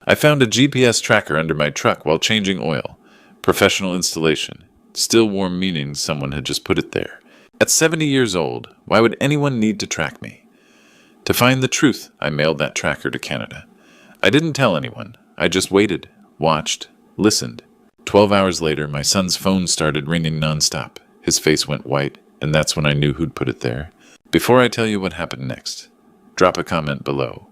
I found a GPS tracker under my truck while changing oil. Professional installation. Still warm, meaning someone had just put it there. At 70 years old, why would anyone need to track me? To find the truth, I mailed that tracker to Canada. I didn't tell anyone. I just waited, watched, listened. 12 hours later, my son's phone started ringing nonstop. His face went white, and that's when I knew who'd put it there. Before I tell you what happened next, drop a comment below.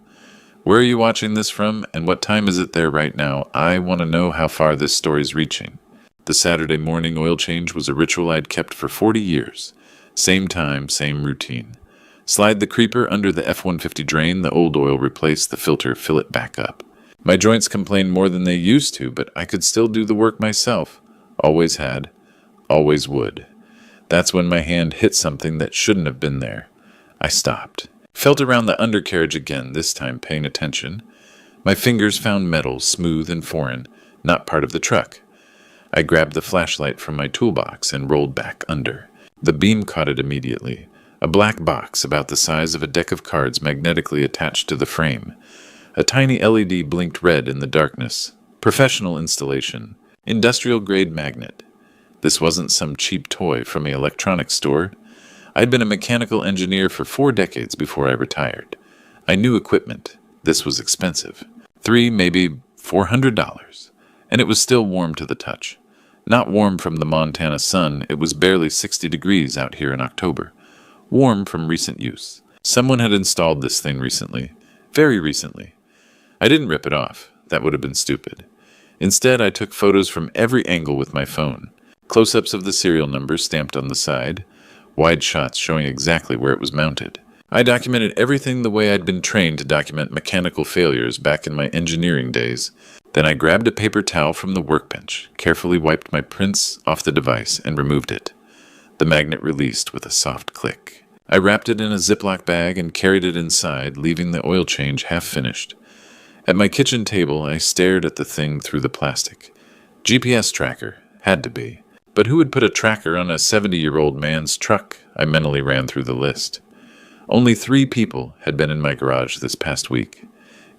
Where are you watching this from, and what time is it there right now? I want to know how far this story's reaching. The Saturday morning oil change was a ritual I'd kept for 40 years. Same time, same routine. Slide the creeper under the F-150 drain, the old oil replace the filter, fill it back up. My joints complained more than they used to, but I could still do the work myself. Always had. Always would. That's when my hand hit something that shouldn't have been there. I stopped. Felt around the undercarriage again, this time paying attention. My fingers found metal, smooth and foreign, not part of the truck. I grabbed the flashlight from my toolbox and rolled back under. The beam caught it immediately. A black box about the size of a deck of cards magnetically attached to the frame. A tiny LED blinked red in the darkness. Professional installation. Industrial-grade magnet. This wasn't some cheap toy from an electronics store. I'd been a mechanical engineer for 4 decades before I retired. I knew equipment. This was expensive. $300, maybe $400. And it was still warm to the touch. Not warm from the Montana sun, it was barely 60 degrees out here in October. Warm from recent use. Someone had installed this thing recently. Very recently. I didn't rip it off. That would have been stupid. Instead, I took photos from every angle with my phone. Close-ups of the serial number stamped on the side. Wide shots showing exactly where it was mounted. I documented everything the way I'd been trained to document mechanical failures back in my engineering days. Then I grabbed a paper towel from the workbench, carefully wiped my prints off the device, and removed it. The magnet released with a soft click. I wrapped it in a Ziploc bag and carried it inside, leaving the oil change half finished. At my kitchen table, I stared at the thing through the plastic. GPS tracker. Had to be. But who would put a tracker on a 70-year-old man's truck? I mentally ran through the list. Only 3 people had been in my garage this past week.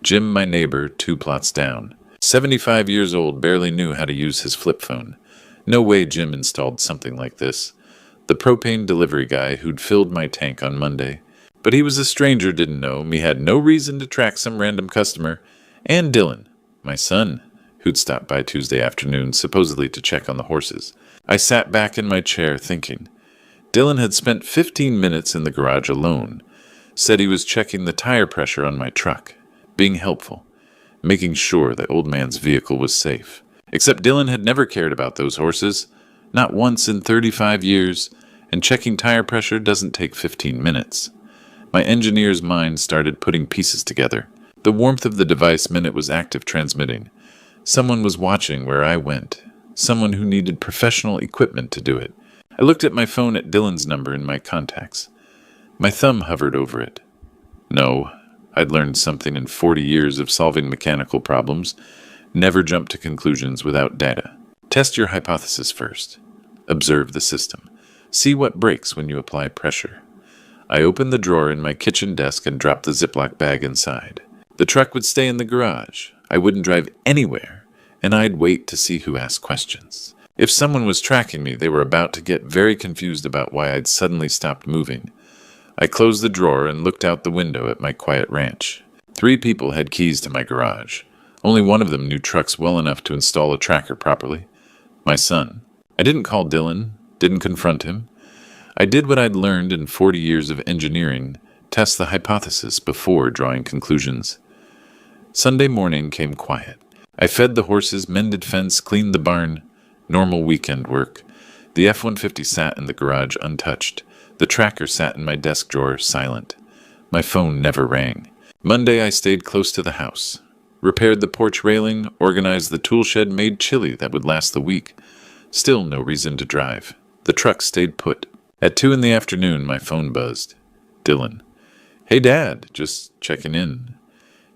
Jim, my neighbor, 2 plots down. 75 years old, barely knew how to use his flip phone. No way Jim installed something like this. The propane delivery guy who'd filled my tank on Monday. But he was a stranger, didn't know me, had no reason to track some random customer. And Dylan, my son, who'd stopped by Tuesday afternoon, supposedly to check on the horses. I sat back in my chair thinking. Dylan had spent 15 minutes in the garage alone. Said he was checking the tire pressure on my truck. Being helpful. Making sure the old man's vehicle was safe. Except Dylan had never cared about those horses. Not once in 35 years. And checking tire pressure doesn't take 15 minutes. My engineer's mind started putting pieces together. The warmth of the device meant it was active transmitting. Someone was watching where I went. Someone who needed professional equipment to do it. I looked at my phone at Dylan's number in my contacts. My thumb hovered over it. No, I'd learned something in 40 years of solving mechanical problems. Never jump to conclusions without data. Test your hypothesis first. Observe the system. See what breaks when you apply pressure. I opened the drawer in my kitchen desk and dropped the Ziploc bag inside. The truck would stay in the garage. I wouldn't drive anywhere, and I'd wait to see who asked questions. If someone was tracking me, they were about to get very confused about why I'd suddenly stopped moving. I closed the drawer and looked out the window at my quiet ranch. 3 people had keys to my garage. Only one of them knew trucks well enough to install a tracker properly. My son. I didn't call Dylan, didn't confront him. I did what I'd learned in 40 years of engineering, test the hypothesis before drawing conclusions. Sunday morning came quiet. I fed the horses, mended fence, cleaned the barn. Normal weekend work. The F-150 sat in the garage untouched. The tracker sat in my desk drawer, silent. My phone never rang. Monday I stayed close to the house. Repaired the porch railing, organized the tool shed, made chili that would last the week. Still no reason to drive. The truck stayed put. At 2 p.m, my phone buzzed. Dylan. Hey, Dad, just checking in.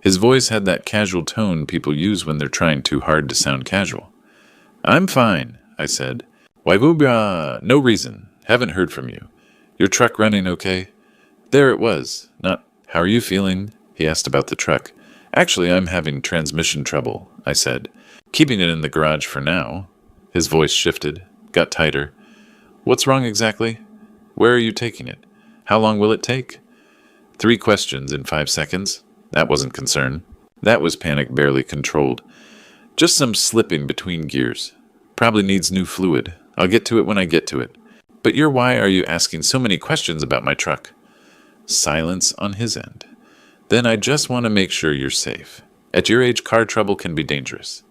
His voice had that casual tone people use when they're trying too hard to sound casual. I'm fine, I said. Waivuba, no reason. Haven't heard from you. Your truck running okay? There it was. Not, how are you feeling? He asked about the truck. Actually, I'm having transmission trouble, I said. Keeping it in the garage for now. His voice shifted, got tighter. What's wrong exactly? Where are you taking it? How long will it take? 3 questions in 5 seconds. That wasn't concern. That was panic barely controlled. Just some slipping between gears. Probably needs new fluid. I'll get to it when I get to it. But why are you asking so many questions about my truck? Silence on his end. Then I just want to make sure you're safe. At your age, car trouble can be dangerous.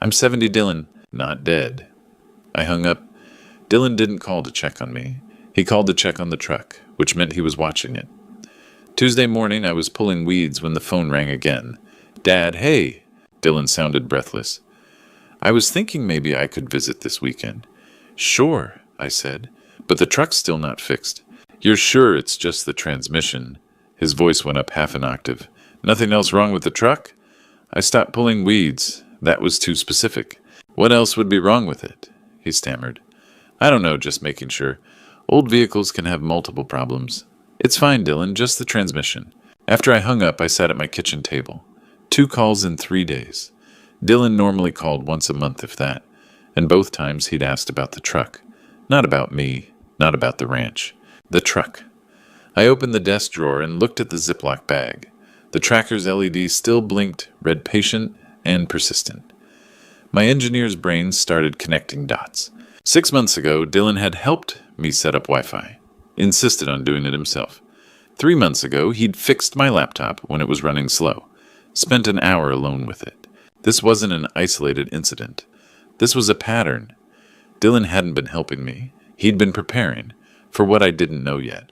I'm 70, Dylan. Not dead. I hung up. Dylan didn't call to check on me. He called to check on the truck, which meant he was watching it. Tuesday morning, I was pulling weeds when the phone rang again. Dad, hey. Dylan sounded breathless. I was thinking maybe I could visit this weekend. Sure, I said, but the truck's still not fixed. You're sure it's just the transmission? His voice went up half an octave. Nothing else wrong with the truck? I stopped pulling weeds. That was too specific. What else would be wrong with it? He stammered. I don't know, just making sure. Old vehicles can have multiple problems. It's fine, Dylan, just the transmission. After I hung up, I sat at my kitchen table. 2 calls in 3 days. Dylan normally called once a month, if that, and both times he'd asked about the truck. Not about me, not about the ranch. The truck. I opened the desk drawer and looked at the Ziploc bag. The tracker's LED still blinked, read patient and persistent. My engineer's brain started connecting dots. 6 months ago, Dylan had helped me set up Wi-Fi. Insisted on doing it himself. 3 months ago, he'd fixed my laptop when it was running slow. Spent an hour alone with it. This wasn't an isolated incident. This was a pattern. Dylan hadn't been helping me. He'd been preparing for what I didn't know yet.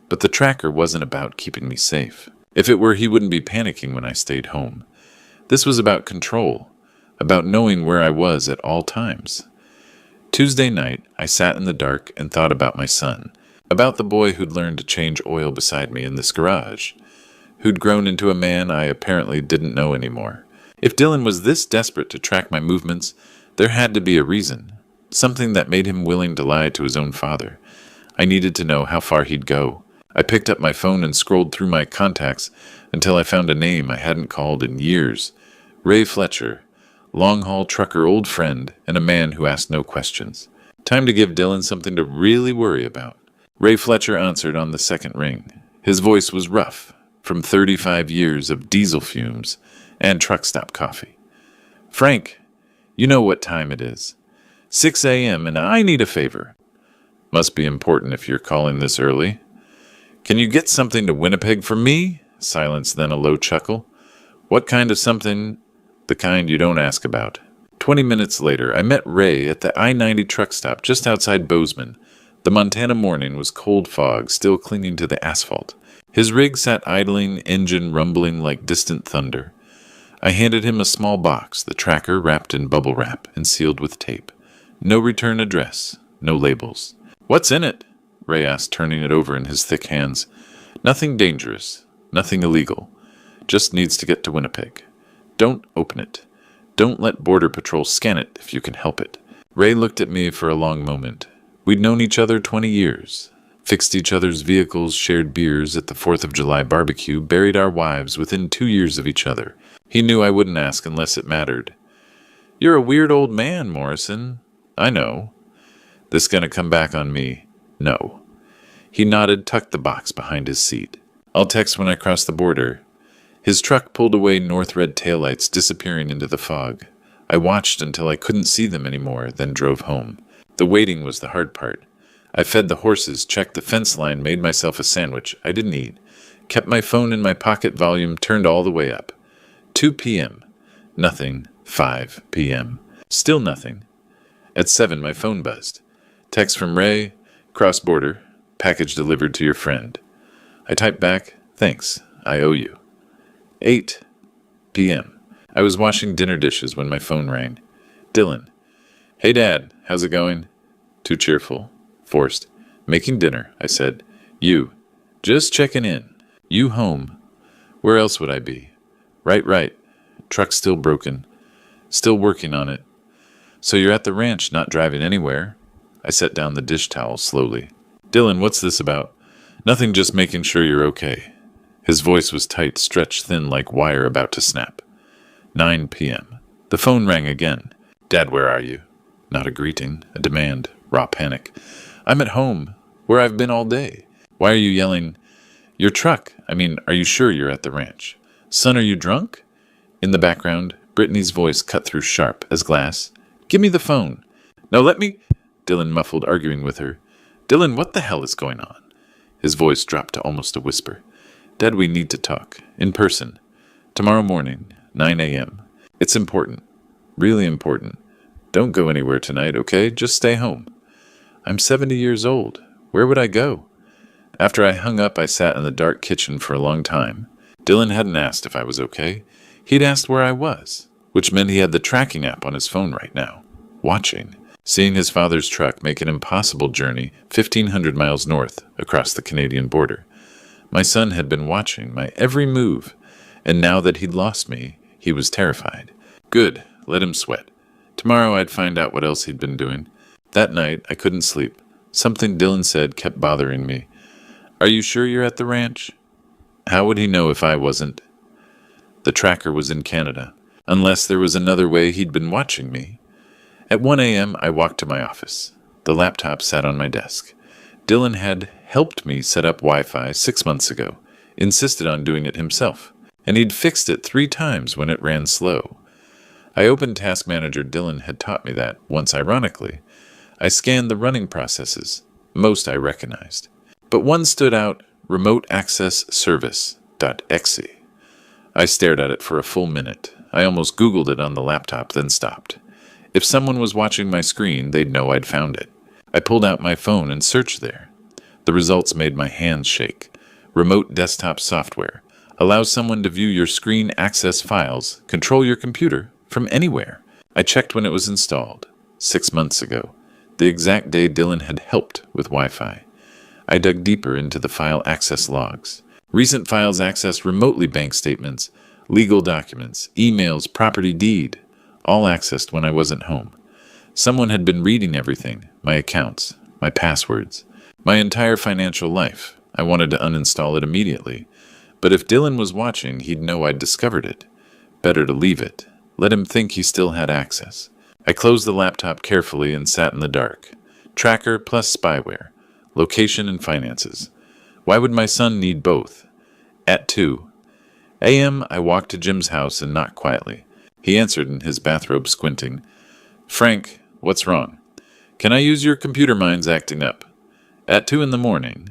But the tracker wasn't about keeping me safe. If it were, he wouldn't be panicking when I stayed home. This was about control, about knowing where I was at all times. Tuesday night, I sat in the dark and thought about my son, about the boy who'd learned to change oil beside me in this garage, who'd grown into a man I apparently didn't know anymore. If Dylan was this desperate to track my movements, there had to be a reason, something that made him willing to lie to his own father. I needed to know how far he'd go. I picked up my phone and scrolled through my contacts until I found a name I hadn't called in years. Ray Fletcher, long-haul trucker old friend, and a man who asked no questions. Time to give Dylan something to really worry about. Ray Fletcher answered on the second ring. His voice was rough, from 35 years of diesel fumes and truck stop coffee. Frank, you know what time it is. 6 a.m. and I need a favor. Must be important if you're calling this early. Can you get something to Winnipeg for me? Silence, then a low chuckle. What kind of something? The kind you don't ask about. 20 minutes later, I met Ray at the I-90 truck stop just outside Bozeman. The Montana morning was cold fog, still clinging to the asphalt. His rig sat idling, engine rumbling like distant thunder. I handed him a small box, the tracker wrapped in bubble wrap and sealed with tape. No return address, no labels. What's in it? Ray asked, turning it over in his thick hands. Nothing dangerous, nothing illegal. Just needs to get to Winnipeg. Don't open it. Don't let Border Patrol scan it if you can help it. Ray looked at me for a long moment. We'd known each other 20 years. Fixed each other's vehicles, shared beers at the 4th of July barbecue, buried our wives within 2 years of each other. He knew I wouldn't ask unless it mattered. You're a weird old man, Morrison. I know. This gonna come back on me? No. He nodded, tucked the box behind his seat. I'll text when I cross the border. His truck pulled away, north red taillights disappearing into the fog. I watched until I couldn't see them anymore, then drove home. The waiting was the hard part. I fed the horses, checked the fence line, made myself a sandwich. I didn't eat. Kept my phone in my pocket, volume turned all the way up. 2 p.m. Nothing. 5 p.m. Still nothing. At 7, my phone buzzed. Text from Ray, cross-border, package delivered to your friend. I typed back, thanks, I owe you. 8 p.m. I was washing dinner dishes when my phone rang. Dylan. Hey, Dad, how's it going? Too cheerful. Forced. Making dinner, I said. You. Just checking in. You home. Where else would I be? Right. Truck's still broken. Still working on it. So you're at the ranch, not driving anywhere. I set down the dish towel slowly. Dylan, what's this about? Nothing, just making sure you're okay. His voice was tight, stretched thin like wire about to snap. 9 p.m. The phone rang again. "Dad, where are you?" Not a greeting, a demand, raw panic. "I'm at home, where I've been all day." "Why are you yelling?" "Your truck. Are you sure you're at the ranch?" "Son, are you drunk?" In the background, Brittany's voice cut through sharp as glass. "Give me the phone." "No, let me—" Dylan muffled, arguing with her. "Dylan, what the hell is going on?" His voice dropped to almost a whisper. "Dad, we need to talk. In person. Tomorrow morning, 9 a.m. It's important. Really important. Don't go anywhere tonight, okay? Just stay home." "I'm 70 years old. Where would I go?" After I hung up, I sat in the dark kitchen for a long time. Dylan hadn't asked if I was okay. He'd asked where I was, which meant he had the tracking app on his phone right now, watching, seeing his father's truck make an impossible journey 1,500 miles north across the Canadian border. My son had been watching my every move, and now that he'd lost me, he was terrified. Good, let him sweat. Tomorrow I'd find out what else he'd been doing. That night, I couldn't sleep. Something Dylan said kept bothering me. "Are you sure you're at the ranch?" How would he know if I wasn't? The tracker was in Canada, unless there was another way he'd been watching me. At 1 a.m., I walked to my office. The laptop sat on my desk. Dylan had helped me set up Wi-Fi 6 months ago, insisted on doing it himself, and he'd fixed it 3 times when it ran slow. I opened Task Manager. Dylan had taught me that, once ironically. I scanned the running processes. Most I recognized. But one stood out, Remote Access Service.exe. I stared at it for a full minute. I almost Googled it on the laptop, then stopped. If someone was watching my screen, they'd know I'd found it. I pulled out my phone and searched there. The results made my hands shake. Remote desktop software allows someone to view your screen, access files, control your computer from anywhere. I checked when it was installed, 6 months ago, the exact day Dylan had helped with Wi-Fi. I dug deeper into the file access logs. Recent files accessed remotely, bank statements, legal documents, emails, property deed, all accessed when I wasn't home. Someone had been reading everything, my accounts, my passwords, my entire financial life. I wanted to uninstall it immediately. But if Dylan was watching, he'd know I'd discovered it. Better to leave it. Let him think he still had access. I closed the laptop carefully and sat in the dark. Tracker plus spyware. Location and finances. Why would my son need both? At 2 a.m., I walked to Jim's house and knocked quietly. He answered in his bathrobe, squinting. "Frank, what's wrong?" "Can I use your computer? Mine's acting up." "At 2 in the morning.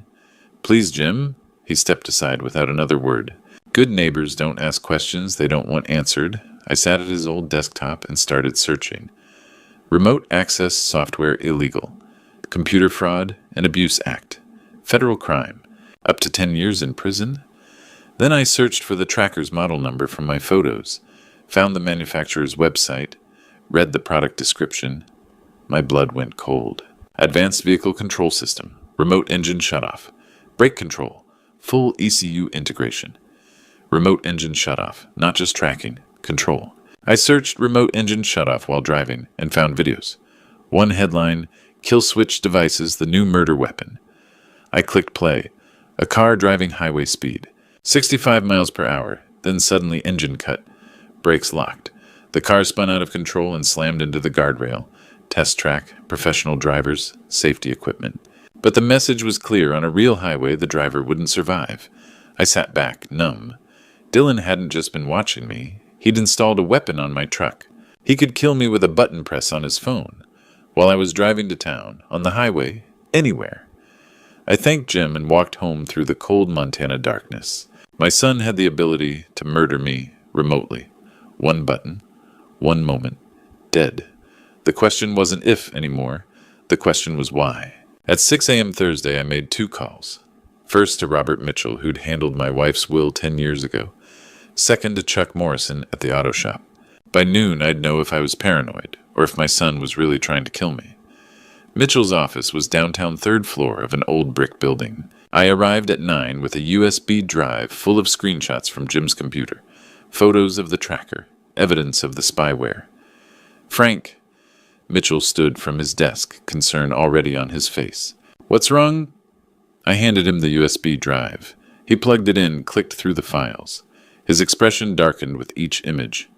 "Please, Jim." He stepped aside without another word. Good neighbors don't ask questions they don't want answered. I sat at his old desktop and started searching. Remote Access Software Illegal. Computer Fraud and Abuse Act. Federal crime. Up to 10 years in prison. Then I searched for the tracker's model number from my photos, found the manufacturer's website, read the product description. My blood went cold. Advanced Vehicle Control System. Remote Engine Shutoff. Brake Control. Full ECU integration. Remote Engine Shutoff. Not just tracking. Control. I searched Remote Engine Shutoff while driving and found videos. One headline, Kill Switch Devices, the New Murder Weapon. I clicked play. A car driving highway speed. 65 miles per hour. Then suddenly engine cut. Brakes locked. The car spun out of control and slammed into the guardrail. Test track, professional drivers, safety equipment. But the message was clear. On a real highway, the driver wouldn't survive. I sat back, numb. Dylan hadn't just been watching me. He'd installed a weapon on my truck. He could kill me with a button press on his phone. While I was driving to town, on the highway, anywhere. I thanked Jim and walked home through the cold Montana darkness. My son had the ability to murder me remotely. One button, one moment, dead. The question wasn't if anymore. The question was why. At 6 a.m. Thursday, I made 2 calls. First to Robert Mitchell, who'd handled my wife's will 10 years ago. Second to Chuck Morrison at the auto shop. By noon, I'd know if I was paranoid, or if my son was really trying to kill me. Mitchell's office was downtown 3rd floor of an old brick building. I arrived at 9 with a USB drive full of screenshots from Jim's computer, photos of the tracker, evidence of the spyware. "Frank," Mitchell stood from his desk, concern already on his face. "What's wrong?" I handed him the USB drive. He plugged it in, clicked through the files. His expression darkened with each image.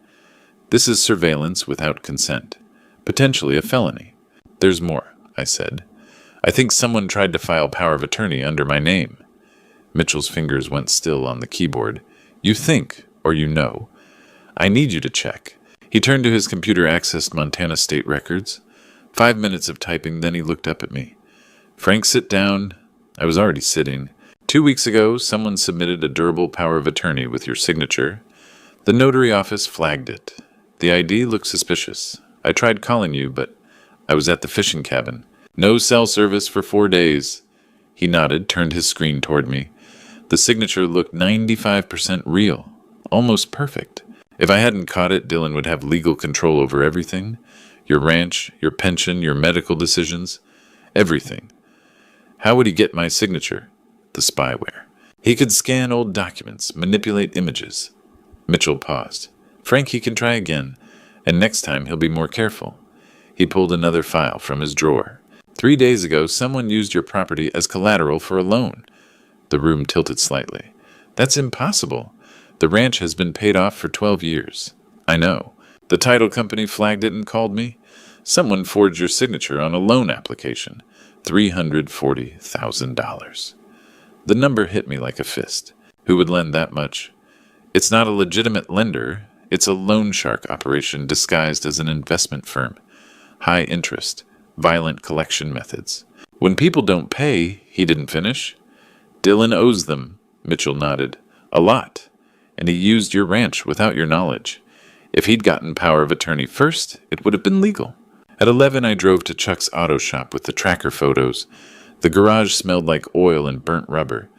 This is surveillance without consent. Potentially a felony. There's more, I said. I think someone tried to file power of attorney under my name. Mitchell's fingers went still on the keyboard. You think, or you know. I need you to check. He turned to his computer, accessed Montana state records. 5 minutes of typing, then he looked up at me. Frank, sit down. I was already sitting. 2 weeks ago, someone submitted a durable power of attorney with your signature. The notary office flagged it. The ID looked suspicious. I tried calling you, but I was at the fishing cabin. No cell service for 4 days. He nodded, turned his screen toward me. The signature looked 95% real, almost perfect. If I hadn't caught it, Dylan would have legal control over everything. Your ranch, your pension, your medical decisions, everything. How would he get my signature? The spyware. He could scan old documents, manipulate images. Mitchell paused. Frank, he can try again, and next time he'll be more careful. He pulled another file from his drawer. 3 days ago, someone used your property as collateral for a loan. The room tilted slightly. That's impossible. The ranch has been paid off for 12 years. I know. The title company flagged it and called me. Someone forged your signature on a loan application. $340,000. The number hit me like a fist. Who would lend that much? It's not a legitimate lender. It's a loan shark operation disguised as an investment firm. High interest, violent collection methods. When people don't pay, he didn't finish. Dylan owes them, Mitchell nodded. A lot. And he used your ranch without your knowledge. If he'd gotten power of attorney first, it would have been legal. At 11, I drove to Chuck's auto shop with the tracker photos. The garage smelled like oil and burnt rubber.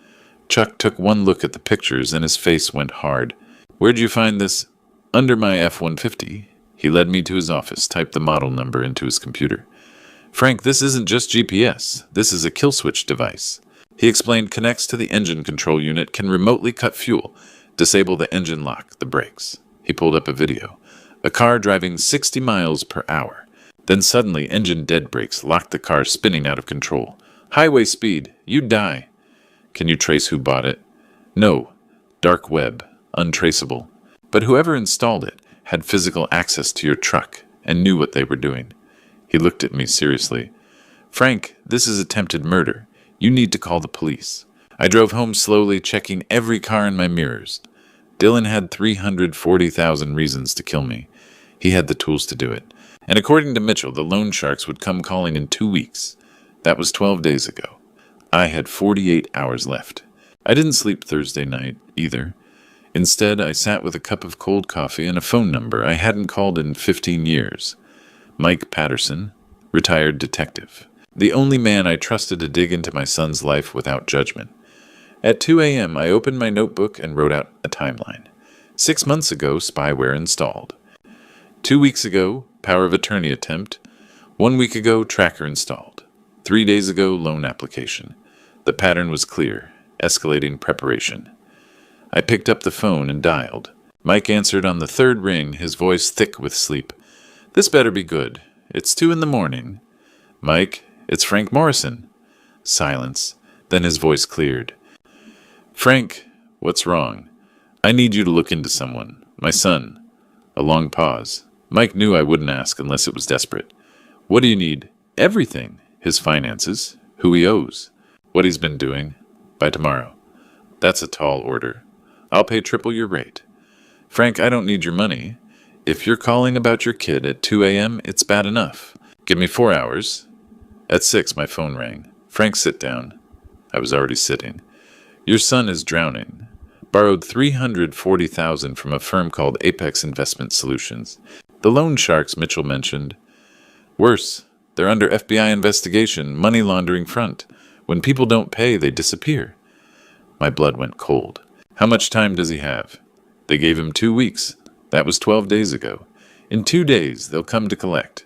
Chuck took one look at the pictures and his face went hard. Where'd you find this? Under my F-150. He led me to his office, typed the model number into his computer. Frank, this isn't just GPS. This is a kill switch device. He explained connects to the engine control unit, can remotely cut fuel, disable the engine lock, the brakes. He pulled up a video. A car driving 60 miles per hour. Then suddenly, engine dead brakes locked the car spinning out of control. Highway speed. You'd die. Can you trace who bought it? No. Dark web. Untraceable. But whoever installed it had physical access to your truck and knew what they were doing. He looked at me seriously. Frank, this is attempted murder. You need to call the police. I drove home slowly, checking every car in my mirrors. Dylan had 340,000 reasons to kill me. He had the tools to do it. And according to Mitchell, the loan sharks would come calling in 2 weeks. That was 12 days ago. I had 48 hours left. I didn't sleep Thursday night, either. Instead, I sat with a cup of cold coffee and a phone number I hadn't called in 15 years. Mike Patterson, retired detective. The only man I trusted to dig into my son's life without judgment. At 2 a.m., I opened my notebook and wrote out a timeline. 6 months ago, spyware installed. 2 weeks ago, power of attorney attempt. 1 week ago, tracker installed. 3 days ago, loan application. The pattern was clear. Escalating preparation. I picked up the phone and dialed. Mike answered on the third ring, his voice thick with sleep. This better be good. It's 2 a.m. Mike, it's Frank Morrison. Silence. Then his voice cleared. Frank, what's wrong? I need you to look into someone. My son. A long pause. Mike knew I wouldn't ask unless it was desperate. What do you need? Everything. His finances. Who he owes. What he's been doing. By tomorrow. That's a tall order. I'll pay triple your rate. Frank, I don't need your money. If you're calling about your kid at 2 a.m., it's bad enough. Give me 4 hours. At 6, my phone rang. Frank, sit down. I was already sitting. Your son is drowning. Borrowed $340,000 from a firm called Apex Investment Solutions. The loan sharks Mitchell mentioned. Worse, they're under FBI investigation, money laundering front. When people don't pay, they disappear. My blood went cold. How much time does he have? They gave him 2 weeks. That was 12 days ago. In 2 days, they'll come to collect.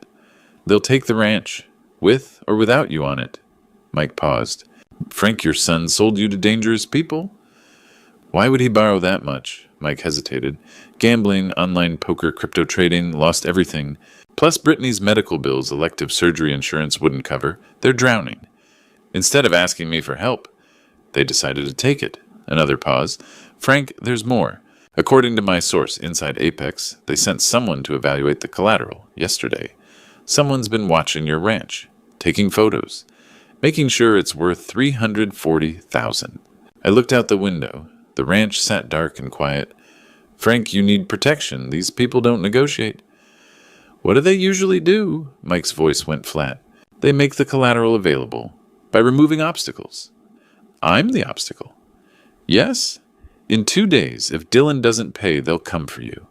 They'll take the ranch, with or without you on it. Mike paused. Frank, your son sold you to dangerous people? Why would he borrow that much? Mike hesitated. Gambling, online poker, crypto trading, lost everything. Plus Brittany's medical bills elective surgery insurance wouldn't cover. They're drowning. Instead of asking me for help, they decided to take it. Another pause. Frank, there's more. According to my source inside Apex, they sent someone to evaluate the collateral yesterday. Someone's been watching your ranch, taking photos, making sure it's worth $340,000. I looked out the window. The ranch sat dark and quiet. Frank, you need protection. These people don't negotiate. What do they usually do? Mike's voice went flat. They make the collateral available by removing obstacles. I'm the obstacle. Yes. In 2 days, if Dylan doesn't pay, they'll come for you.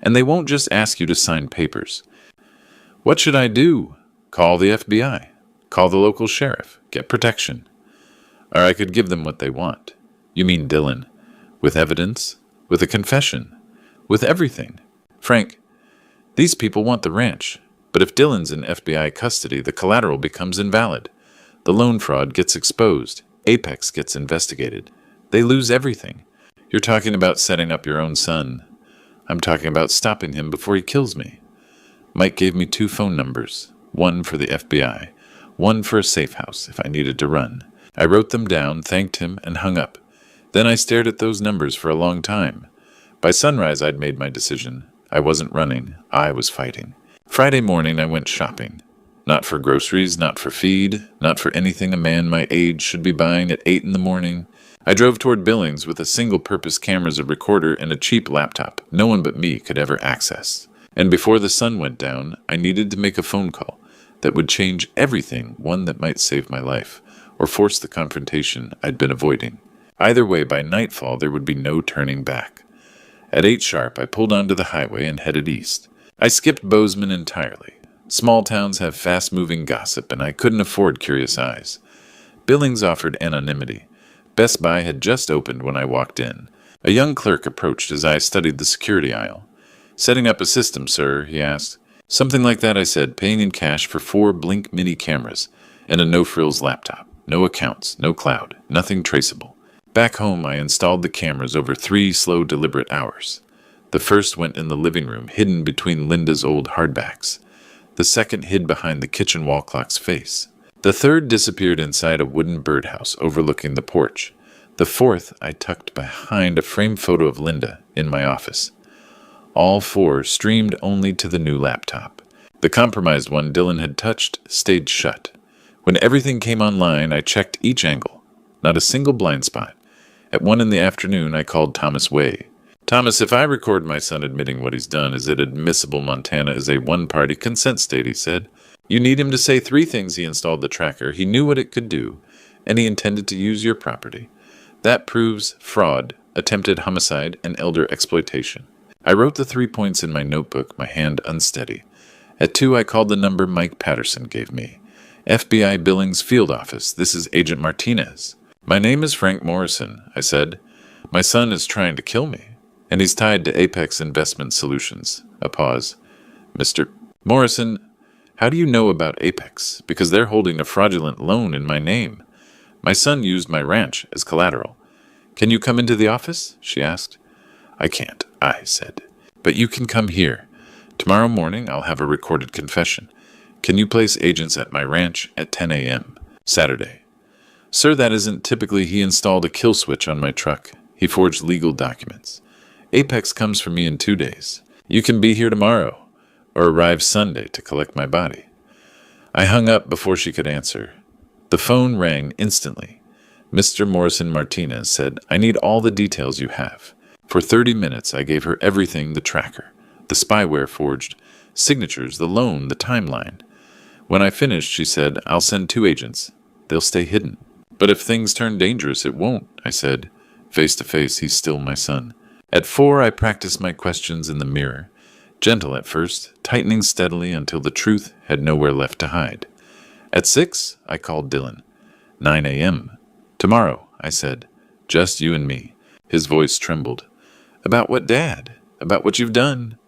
And they won't just ask you to sign papers. What should I do? Call the FBI. Call the local sheriff. Get protection. Or I could give them what they want. You mean Dylan. With evidence. With a confession. With everything. Frank, these people want the ranch. But if Dylan's in FBI custody, the collateral becomes invalid. The loan fraud gets exposed. Apex gets investigated. They lose everything. You're talking about setting up your own son. I'm talking about stopping him before he kills me. Mike gave me 2 phone numbers. One for the FBI. One for a safe house if I needed to run. I wrote them down, thanked him, and hung up. Then I stared at those numbers for a long time. By sunrise, I'd made my decision. I wasn't running. I was fighting. Friday morning, I went shopping. Not for groceries, not for feed, not for anything a man my age should be buying at 8 in the morning. I drove toward Billings with a single-purpose camera, a recorder, and a cheap laptop no one but me could ever access. And before the sun went down, I needed to make a phone call that would change everything, one that might save my life, or force the confrontation I'd been avoiding. Either way, by nightfall, there would be no turning back. At 8 sharp, I pulled onto the highway and headed east. I skipped Bozeman entirely. Small towns have fast-moving gossip, and I couldn't afford curious eyes. Billings offered anonymity. Best Buy had just opened when I walked in. A young clerk approached as I studied the security aisle. Setting up a system, sir, he asked. Something like that, I said, paying in cash for 4 Blink Mini cameras and a no-frills laptop. No accounts, no cloud, nothing traceable. Back home, I installed the cameras over 3 slow, deliberate hours. The first went in the living room, hidden between Linda's old hardbacks. The second hid behind the kitchen wall clock's face. The third disappeared inside a wooden birdhouse overlooking the porch. The fourth I tucked behind a framed photo of Linda in my office. All 4 streamed only to the new laptop. The compromised one Dylan had touched stayed shut. When everything came online, I checked each angle. Not a single blind spot. At 1 in the afternoon, I called Thomas Way. Thomas, if I record my son admitting what he's done, is it admissible Montana is a one-party consent state, he said. You need him to say 3 things he installed the tracker, he knew what it could do, and he intended to use your property. That proves fraud, attempted homicide, and elder exploitation. I wrote the 3 points in my notebook, my hand unsteady. At 2, I called the number Mike Patterson gave me. FBI Billings Field Office, this is Agent Martinez. My name is Frank Morrison, I said. My son is trying to kill me, and he's tied to Apex Investment Solutions. A pause. Mr. Morrison, how do you know about Apex? Because they're holding a fraudulent loan in my name. My son used my ranch as collateral. Can you come into the office? She asked. I can't, I said. But you can come here. Tomorrow morning I'll have a recorded confession. Can you place agents at my ranch at 10 a.m. Saturday? Sir, that isn't typically. He installed a kill switch on my truck. He forged legal documents. Apex comes for me in 2 days. You can be here tomorrow, or arrive Sunday to collect my body. I hung up before she could answer. The phone rang instantly. Mr. Morrison Martinez said, I need all the details you have. For 30 minutes, I gave her everything, the tracker, the spyware forged, signatures, the loan, the timeline. When I finished, she said, I'll send 2 agents. They'll stay hidden. But if things turn dangerous, it won't, I said. Face to face, he's still my son. At 4, I practiced my questions in the mirror. Gentle at first, tightening steadily until the truth had nowhere left to hide. At 6, I called Dylan. 9 a.m. Tomorrow, I said. Just you and me. His voice trembled. About what, Dad? About what you've done?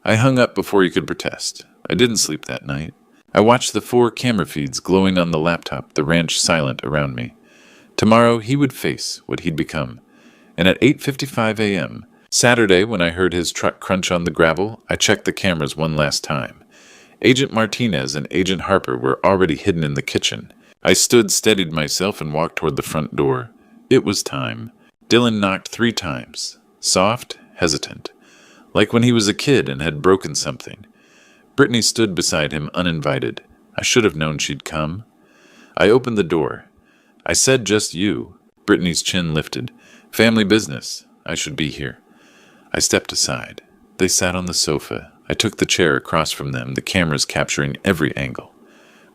I hung up before he could protest. I didn't sleep that night. I watched the 4 camera feeds glowing on the laptop, the ranch silent around me. Tomorrow he would face what he'd become. And at 8:55 a.m., Saturday, when I heard his truck crunch on the gravel, I checked the cameras one last time. Agent Martinez and Agent Harper were already hidden in the kitchen. I stood, steadied myself, and walked toward the front door. It was time. Dylan knocked 3 times, soft, hesitant, like when he was a kid and had broken something. Brittany stood beside him uninvited. I should have known she'd come. I opened the door. I said just you. Brittany's chin lifted. Family business. I should be here. I stepped aside. They sat on the sofa. I took the chair across from them, the cameras capturing every angle.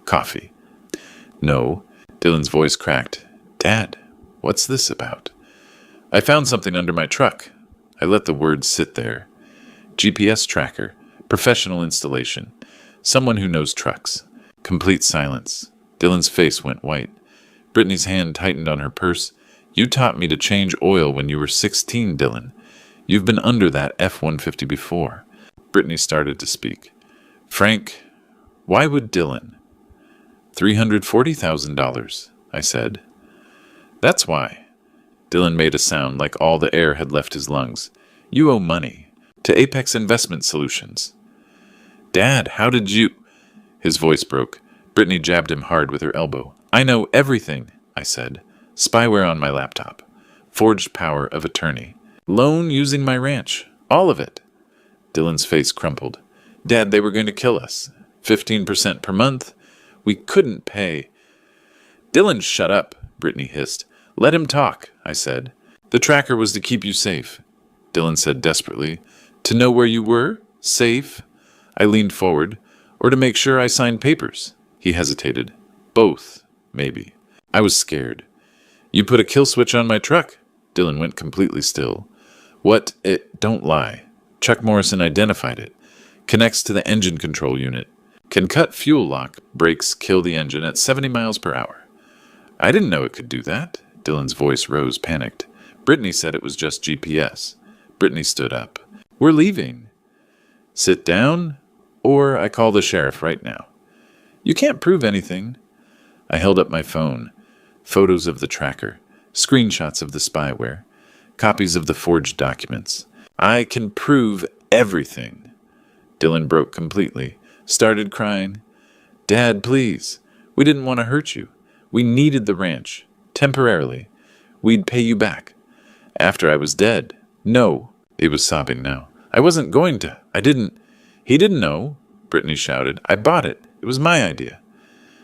Coffee. No. Dylan's voice cracked. Dad, what's this about? I found something under my truck. I let the words sit there. GPS tracker. Professional installation. Someone who knows trucks. Complete silence. Dylan's face went white. Brittany's hand tightened on her purse. You taught me to change oil when you were 16, Dylan. You've been under that F-150 before. Brittany started to speak. Frank, why would Dylan? $340,000, I said. That's why. Dylan made a sound like all the air had left his lungs. You owe money. To Apex Investment Solutions. Dad, how did you... His voice broke. Brittany jabbed him hard with her elbow. I know everything, I said. Spyware on my laptop. Forged power of attorney. Loan using my ranch. All of it. Dylan's face crumpled. Dad, they were going to kill us. 15% per month. We couldn't pay. Dylan, shut up, Brittany hissed. Let him talk, I said. The tracker was to keep you safe. Dylan said desperately. To know where you were? Safe? I leaned forward. Or to make sure I signed papers. He hesitated. Both, maybe. I was scared. You put a kill switch on my truck. Dylan went completely still. What? Don't lie. Chuck Morrison identified it. Connects to the engine control unit. Can cut fuel lock, brakes, kill the engine at 70 miles per hour. I didn't know it could do that. Dylan's voice rose, panicked. Brittany said it was just GPS. Brittany stood up. We're leaving. Sit down, or I call the sheriff right now. You can't prove anything. I held up my phone. Photos of the tracker. Screenshots of the spyware. Copies of the forged documents. I can prove everything. Dylan broke completely. Started crying. Dad, please. We didn't want to hurt you. We needed the ranch. Temporarily. We'd pay you back. After I was dead. No. He was sobbing now. I wasn't going to. I didn't. He didn't know, Brittany shouted. I bought it. It was my idea.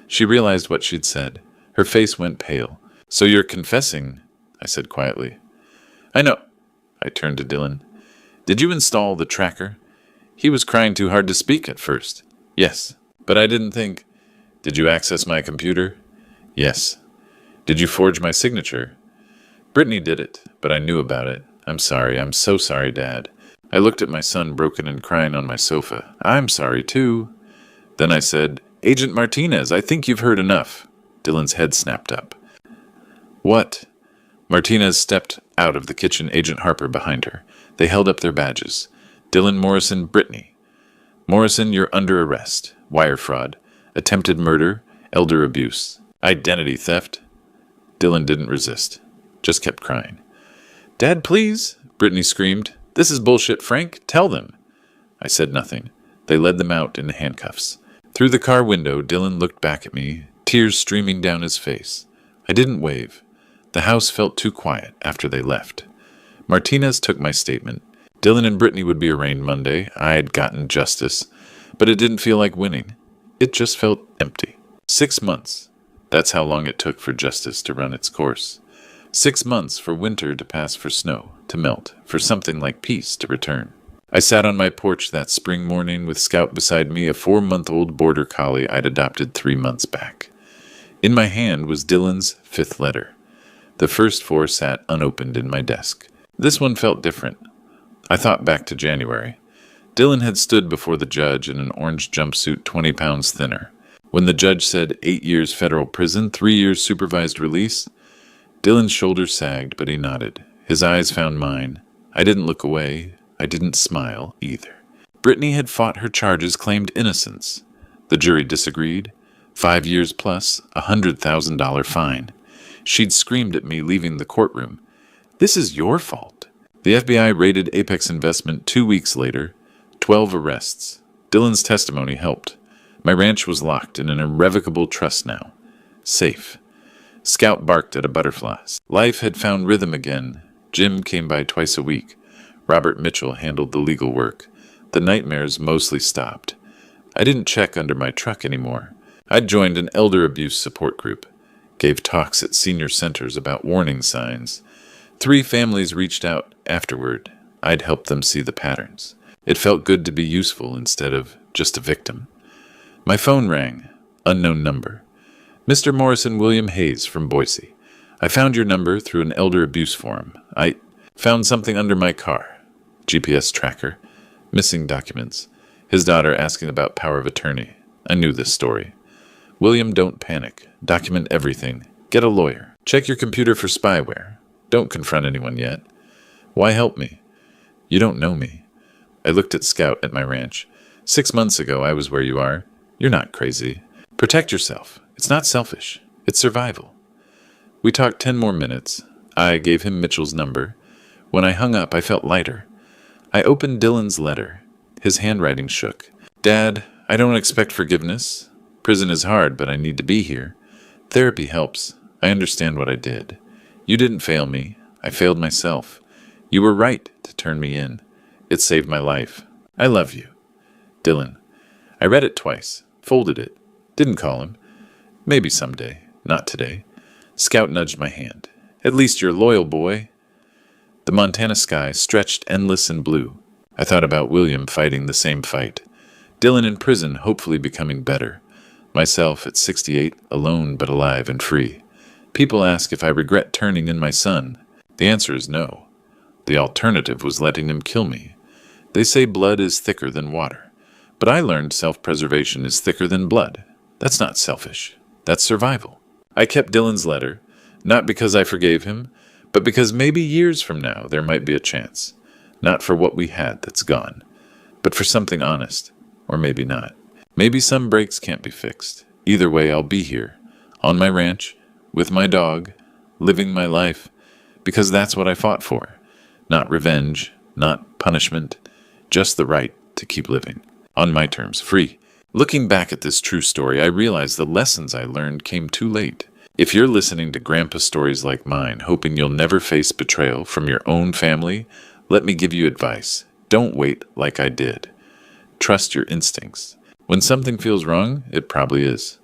She realized what she'd said. Her face went pale. So you're confessing, I said quietly. I know. I turned to Dylan. Did you install the tracker? He was crying too hard to speak at first. Yes, but I didn't think. Did you access my computer? Yes. Did you forge my signature? Brittany did it, but I knew about it. I'm sorry. I'm so sorry, Dad. I looked at my son broken and crying on my sofa. I'm sorry, too. Then I said, Agent Martinez, I think you've heard enough. Dylan's head snapped up. What? Martinez stepped out of the kitchen, Agent Harper behind her. They held up their badges. Dylan Morrison, Brittany. Morrison, you're under arrest. Wire fraud. Attempted murder. Elder abuse. Identity theft. Dylan didn't resist. Just kept crying. Dad, please, Brittany screamed. This is bullshit, Frank. Tell them. I said nothing. They led them out in handcuffs. Through the car window, Dylan looked back at me, tears streaming down his face. I didn't wave. The house felt too quiet after they left. Martinez took my statement. Dylan and Brittany would be arraigned Monday. I had gotten justice, but it didn't feel like winning. It just felt empty. 6 months. That's how long it took for justice to run its course. 6 months for winter to pass, for snow to melt, for something like peace to return. I sat on my porch that spring morning with Scout beside me, a 4-month-old border collie I'd adopted 3 months back. In my hand was Dylan's 5th letter. The first 4 sat unopened in my desk. This one felt different. I thought back to January. Dylan had stood before the judge in an orange jumpsuit 20 pounds thinner. When the judge said 8 years federal prison, 3 years supervised release, Dylan's shoulders sagged, but he nodded. His eyes found mine. I didn't look away. I didn't smile either. Brittany had fought her charges, claimed innocence. The jury disagreed. 5 years plus $100,000 fine. She'd screamed at me leaving the courtroom. This is your fault. The FBI raided Apex Investment 2 weeks later. 12 arrests. Dylan's testimony helped. My ranch was locked in an irrevocable trust now. Safe. Scout barked at a butterfly. Life had found rhythm again. Jim came by twice a week. Robert Mitchell handled the legal work. The nightmares mostly stopped. I didn't check under my truck anymore. I'd joined an elder abuse support group. Gave talks at senior centers about warning signs. 3 families reached out afterward. I'd helped them see the patterns. It felt good to be useful instead of just a victim. My phone rang. Unknown number. Mr. Morrison William Hayes from Boise. I found your number through an elder abuse forum. I found something under my car. GPS tracker. Missing documents. His daughter asking about power of attorney. I knew this story. William, don't panic. Document everything. Get a lawyer. Check your computer for spyware. Don't confront anyone yet. Why help me? You don't know me. I looked at Scout at my ranch. 6 months ago, I was where you are. You're not crazy. Protect yourself. It's not selfish. It's survival. We talked 10 more minutes. I gave him Mitchell's number. When I hung up, I felt lighter. I opened Dylan's letter. His handwriting shook. Dad, I don't expect forgiveness. Prison is hard, but I need to be here. Therapy helps. I understand what I did. You didn't fail me. I failed myself. You were right to turn me in. It saved my life. I love you. Dylan. I read it twice. Folded it. Didn't call him. Maybe someday. Not today. Scout nudged my hand. At least you're loyal, boy. The Montana sky stretched endless and blue. I thought about William fighting the same fight. Dylan in prison, hopefully becoming better. Myself at 68, alone but alive and free. People ask if I regret turning in my son. The answer is no. The alternative was letting him kill me. They say blood is thicker than water. But I learned self-preservation is thicker than blood. That's not selfish. That's survival. I kept Dylan's letter, not because I forgave him, but because maybe years from now there might be a chance. Not for what we had that's gone, but for something honest. Or maybe not. Maybe some breaks can't be fixed. Either way, I'll be here, on my ranch, with my dog, living my life, because that's what I fought for. Not revenge, not punishment, just the right to keep living. On my terms, free. Looking back at this true story, I realize the lessons I learned came too late. If you're listening to grandpa stories like mine, hoping you'll never face betrayal from your own family, let me give you advice. Don't wait like I did. Trust your instincts. When something feels wrong, it probably is.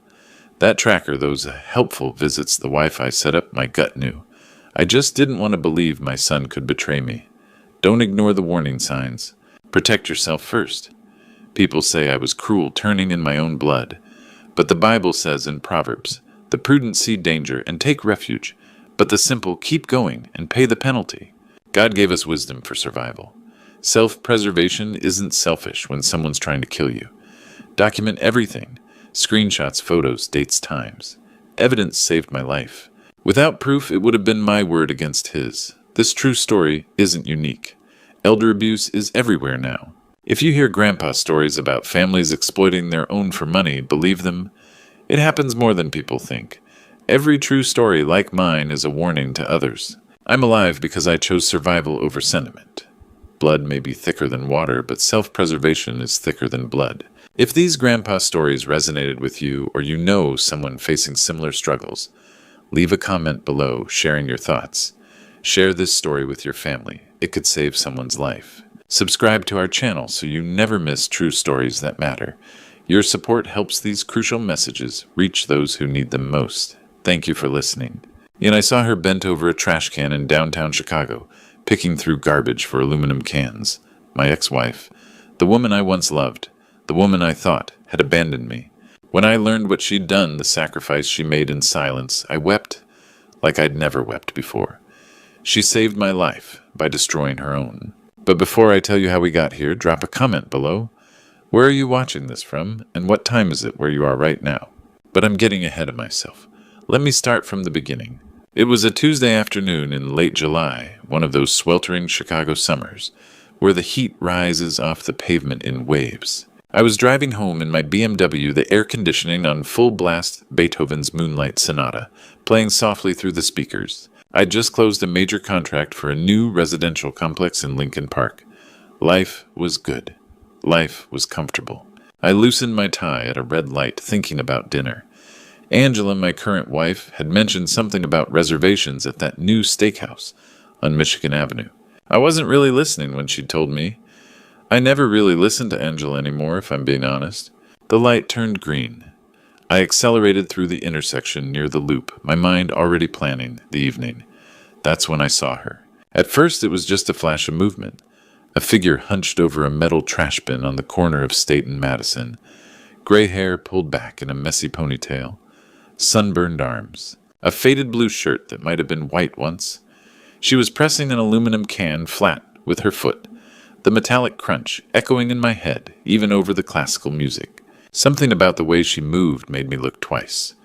That tracker, those helpful visits the Wi-Fi set up, my gut knew. I just didn't want to believe my son could betray me. Don't ignore the warning signs. Protect yourself first. People say I was cruel, turning in my own blood. But the Bible says in Proverbs, the prudent see danger and take refuge, but the simple keep going and pay the penalty. God gave us wisdom for survival. Self-preservation isn't selfish when someone's trying to kill you. Document everything. Screenshots, photos, dates, times. Evidence saved my life. Without proof, it would have been my word against his. This true story isn't unique. Elder abuse is everywhere now. If you hear grandpa stories about families exploiting their own for money, believe them. It happens more than people think. Every true story like mine is a warning to others. I'm alive because I chose survival over sentiment. Blood may be thicker than water, but self-preservation is thicker than blood. If these grandpa stories resonated with you or you know someone facing similar struggles, leave a comment below sharing your thoughts. Share this story with your family. It could save someone's life. Subscribe to our channel so you never miss true stories that matter. Your support helps these crucial messages reach those who need them most. Thank you for listening. And I saw her bent over a trash can in downtown Chicago, picking through garbage for aluminum cans. My ex-wife, the woman I once loved, the woman I thought had abandoned me. When I learned what she'd done, the sacrifice she made in silence, I wept like I'd never wept before. She saved my life by destroying her own. But before I tell you how we got here, drop a comment below. Where are you watching this from, and what time is it where you are right now? But I'm getting ahead of myself. Let me start from the beginning. It was a Tuesday afternoon in late July, one of those sweltering Chicago summers, where the heat rises off the pavement in waves. I was driving home in my BMW, the air conditioning on full blast Beethoven's Moonlight Sonata, playing softly through the speakers. I'd just closed a major contract for a new residential complex in Lincoln Park. Life was good. Life was comfortable. I loosened my tie at a red light, thinking about dinner. Angela, my current wife, had mentioned something about reservations at that new steakhouse on Michigan Avenue. I wasn't really listening when she told me. I never really listened to Angela anymore, if I'm being honest. The light turned green. I accelerated through the intersection near the loop, my mind already planning the evening. That's when I saw her. At first, it was just a flash of movement. A figure hunched over a metal trash bin on the corner of State and Madison. Gray hair pulled back in a messy ponytail. Sunburned arms. A faded blue shirt that might have been white once. She was pressing an aluminum can flat with her foot. The metallic crunch echoing in my head, even over the classical music. Something about the way she moved made me look twice.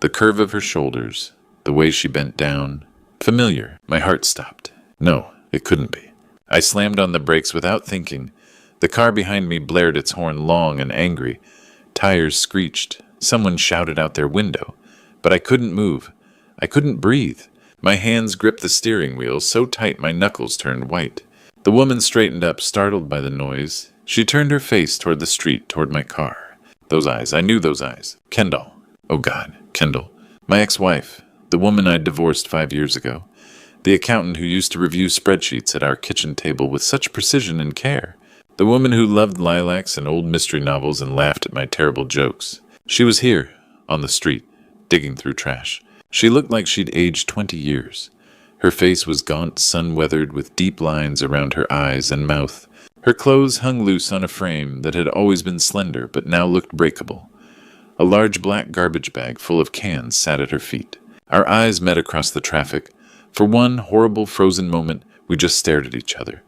The curve of her shoulders, the way she bent down. Familiar. My heart stopped. No, it couldn't be. I slammed on the brakes without thinking. The car behind me blared its horn long and angry. Tires screeched. Someone shouted out their window. But I couldn't move. I couldn't breathe. My hands gripped the steering wheel so tight my knuckles turned white. The woman straightened up, startled by the noise. She turned her face toward the street, toward my car. Those eyes. I knew those eyes. Kendall. Oh God, Kendall. My ex-wife. The woman I'd divorced 5 years ago. The accountant who used to review spreadsheets at our kitchen table with such precision and care. The woman who loved lilacs and old mystery novels and laughed at my terrible jokes. She was here, on the street, digging through trash. She looked like she'd aged 20 years. Her face was gaunt, sun-weathered, with deep lines around her eyes and mouth. Her clothes hung loose on a frame that had always been slender but now looked breakable. A large black garbage bag full of cans sat at her feet. Our eyes met across the traffic. For one horrible frozen moment, we just stared at each other.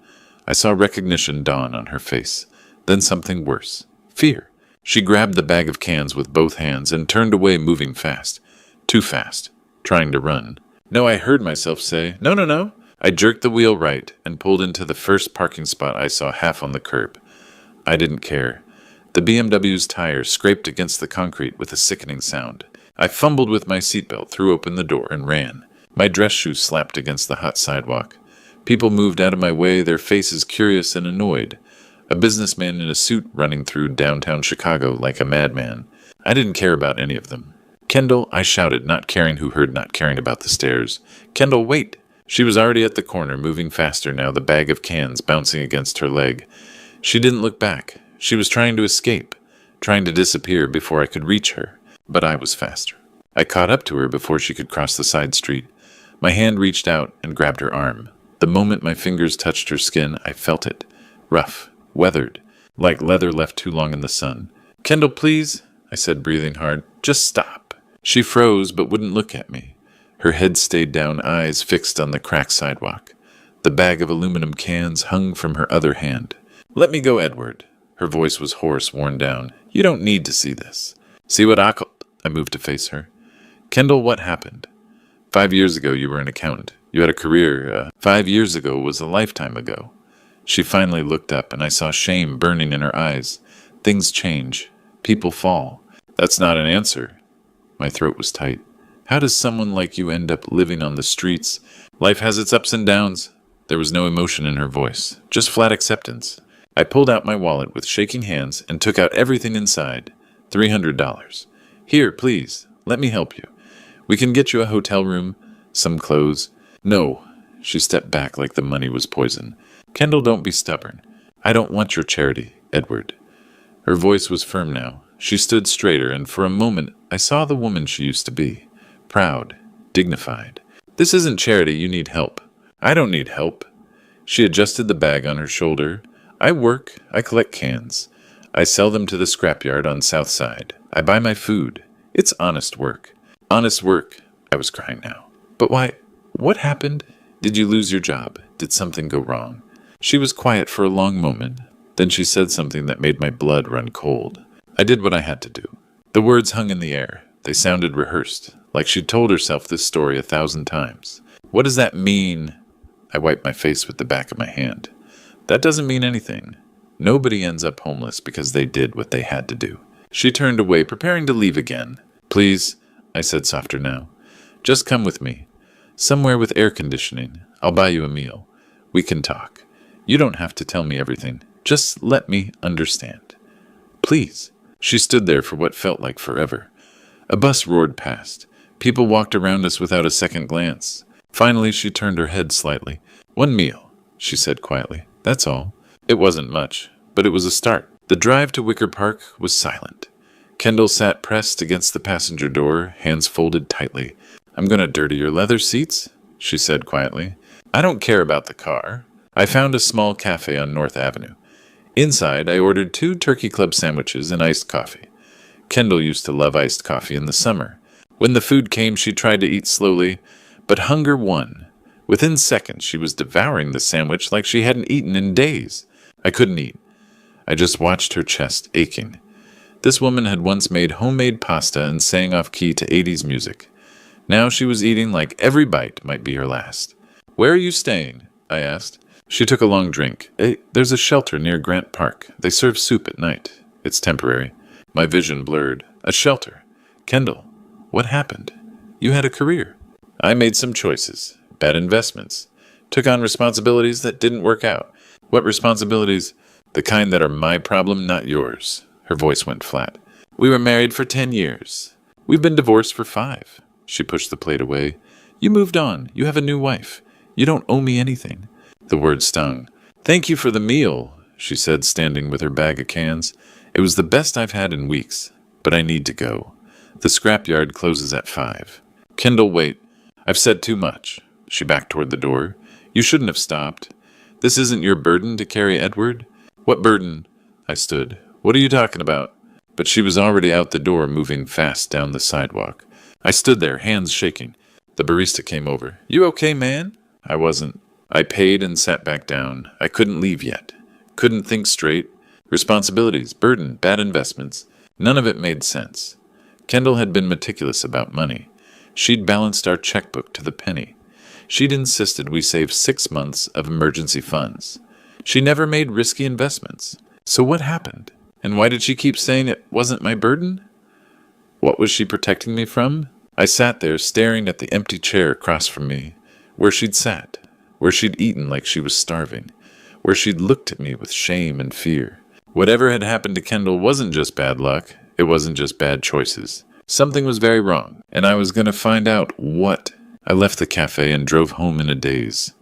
I saw recognition dawn on her face. Then something worse. Fear. She grabbed the bag of cans with both hands and turned away, moving fast. Too fast. Trying to run. No, I heard myself say, "No, no, no." I jerked the wheel right and pulled into the first parking spot I saw half on the curb. I didn't care. The BMW's tires scraped against the concrete with a sickening sound. I fumbled with my seatbelt, threw open the door, and ran. My dress shoes slapped against the hot sidewalk. People moved out of my way, their faces curious and annoyed. A businessman in a suit running through downtown Chicago like a madman. I didn't care about any of them. "Kendall," I shouted, not caring who heard, not caring about the stairs. "Kendall, wait!" She was already at the corner, moving faster now, the bag of cans bouncing against her leg. She didn't look back. She was trying to escape, trying to disappear before I could reach her. But I was faster. I caught up to her before she could cross the side street. My hand reached out and grabbed her arm. The moment my fingers touched her skin, I felt it. Rough, weathered, like leather left too long in the sun. "Kendall, please," I said, breathing hard. "Just stop." She froze but wouldn't look at me. Her head stayed down, eyes fixed on the cracked sidewalk. The bag of aluminum cans hung from her other hand. "Let me go, Edward." Her voice was hoarse, worn down. "You don't need to see this." "See what I moved to face her. "Kendall, what happened? 5 years ago you were an accountant. You had a career. 5 years ago was a lifetime ago." She finally looked up, and I saw shame burning in her eyes. Things change. People fall. "That's not an answer." My throat was tight. "How does someone like you end up living on the streets? Life has its ups and downs." There was no emotion in her voice, just flat acceptance. I pulled out my wallet with shaking hands and took out everything inside. $300. "Here, please. Let me help you. We can get you a hotel room, some clothes." "No." She stepped back like the money was poison. "Kendall, don't be stubborn. I don't want your charity, Edward." Her voice was firm now. She stood straighter, and for a moment I saw the woman she used to be. Proud, dignified. "This isn't charity, you need help." "I don't need help." She adjusted the bag on her shoulder. "I work. I collect cans. I sell them to the scrapyard on South Side. I buy my food. It's honest work." "Honest work." I was crying now. "But why? What happened? Did you lose your job? Did something go wrong?" She was quiet for a long moment. Then she said something that made my blood run cold. "I did what I had to do." The words hung in the air. They sounded rehearsed, like she'd told herself this story 1,000 times. "What does that mean?" I wiped my face with the back of my hand. "That doesn't mean anything. Nobody ends up homeless because they did what they had to do." She turned away, preparing to leave again. "Please," I said softer now. "Just come with me. Somewhere with air conditioning. I'll buy you a meal. We can talk. You don't have to tell me everything. Just let me understand. Please." She stood there for what felt like forever. A bus roared past. People walked around us without a second glance. Finally, she turned her head slightly. "One meal," she said quietly. "That's all." It wasn't much, but it was a start. The drive to Wicker Park was silent. Kendall sat pressed against the passenger door, hands folded tightly. "I'm going to dirty your leather seats," she said quietly. "I don't care about the car." I found a small cafe on North Avenue. Inside, I ordered 2 Turkey Club sandwiches and iced coffee. Kendall used to love iced coffee in the summer. When the food came, she tried to eat slowly, but hunger won. Within seconds, she was devouring the sandwich like she hadn't eaten in days. I couldn't eat. I just watched her chest aching. This woman had once made homemade pasta and sang off key to 80s music. Now she was eating like every bite might be her last. "Where are you staying?" I asked. She took a long drink. "There's a shelter near Grant Park. They serve soup at night. It's temporary." My vision blurred. A shelter. "Kendall, what happened? You had a career." "I made some choices. Bad investments. Took on responsibilities that didn't work out." "What responsibilities?" "The kind that are my problem, not yours." Her voice went flat. "We were married for 10 years. We've been divorced for 5. She pushed the plate away. "You moved on. You have a new wife. You don't owe me anything." The word stung. "Thank you for the meal," she said, standing with her bag of cans. "It was the best I've had in weeks, but I need to go. The scrapyard closes at 5. "Kendall, wait. I've said too much." She backed toward the door. "You shouldn't have stopped. This isn't your burden to carry Edward." "What burden?" I stood. "What are you talking about?" But she was already out the door, moving fast down the sidewalk. I stood there, hands shaking. The barista came over. "You okay, man?" I wasn't. I paid and sat back down. I couldn't leave yet. Couldn't think straight. Responsibilities, burden, bad investments. None of it made sense. Kendall had been meticulous about money. She'd balanced our checkbook to the penny. She'd insisted we save 6 months of emergency funds. She never made risky investments. So what happened? And why did she keep saying it wasn't my burden? What was she protecting me from? I sat there staring at the empty chair across from me, where she'd sat, where she'd eaten like she was starving, where she'd looked at me with shame and fear. Whatever had happened to Kendall wasn't just bad luck. It wasn't just bad choices. Something was very wrong, and I was going to find out what. I left the cafe and drove home in a daze.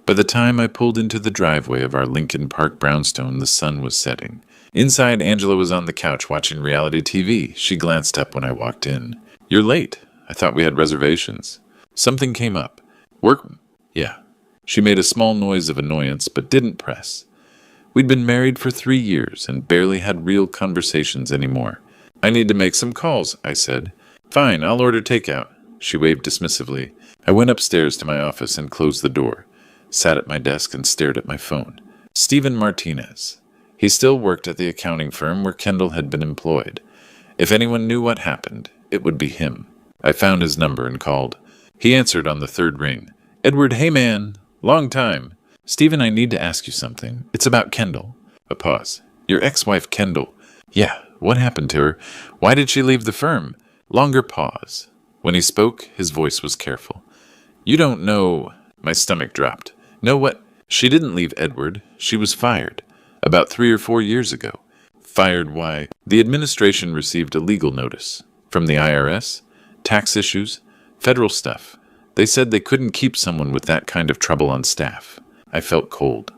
By the time I pulled into the driveway of our Lincoln Park brownstone, the sun was setting. Inside, Angela was on the couch watching reality TV. She glanced up when I walked in. "You're late. I thought we had reservations." Something came up. "Work?" "Yeah." She made a small noise of annoyance, but didn't press. We'd been married for 3 years and barely had real conversations anymore. "I need to make some calls," I said. "Fine, I'll order takeout." She waved dismissively. I went upstairs to my office and closed the door, sat at my desk and stared at my phone. Stephen Martinez. He still worked at the accounting firm where Kendall had been employed. If anyone knew what happened, it would be him. I found his number and called. He answered on the 3rd ring. "Edward, hey man. Long time. Stephen, I need to ask you something. It's about Kendall." A pause. "Your ex-wife, Kendall." "Yeah, what happened to her? Why did she leave the firm?" Longer pause. When he spoke, his voice was careful. "You don't know..." My stomach dropped. "Know what? She didn't leave Edward. She was fired. About 3 or 4 years ago." "Fired why?" "The administration received a legal notice. From the IRS. Tax issues. Federal stuff. They said they couldn't keep someone with that kind of trouble on staff." I felt cold.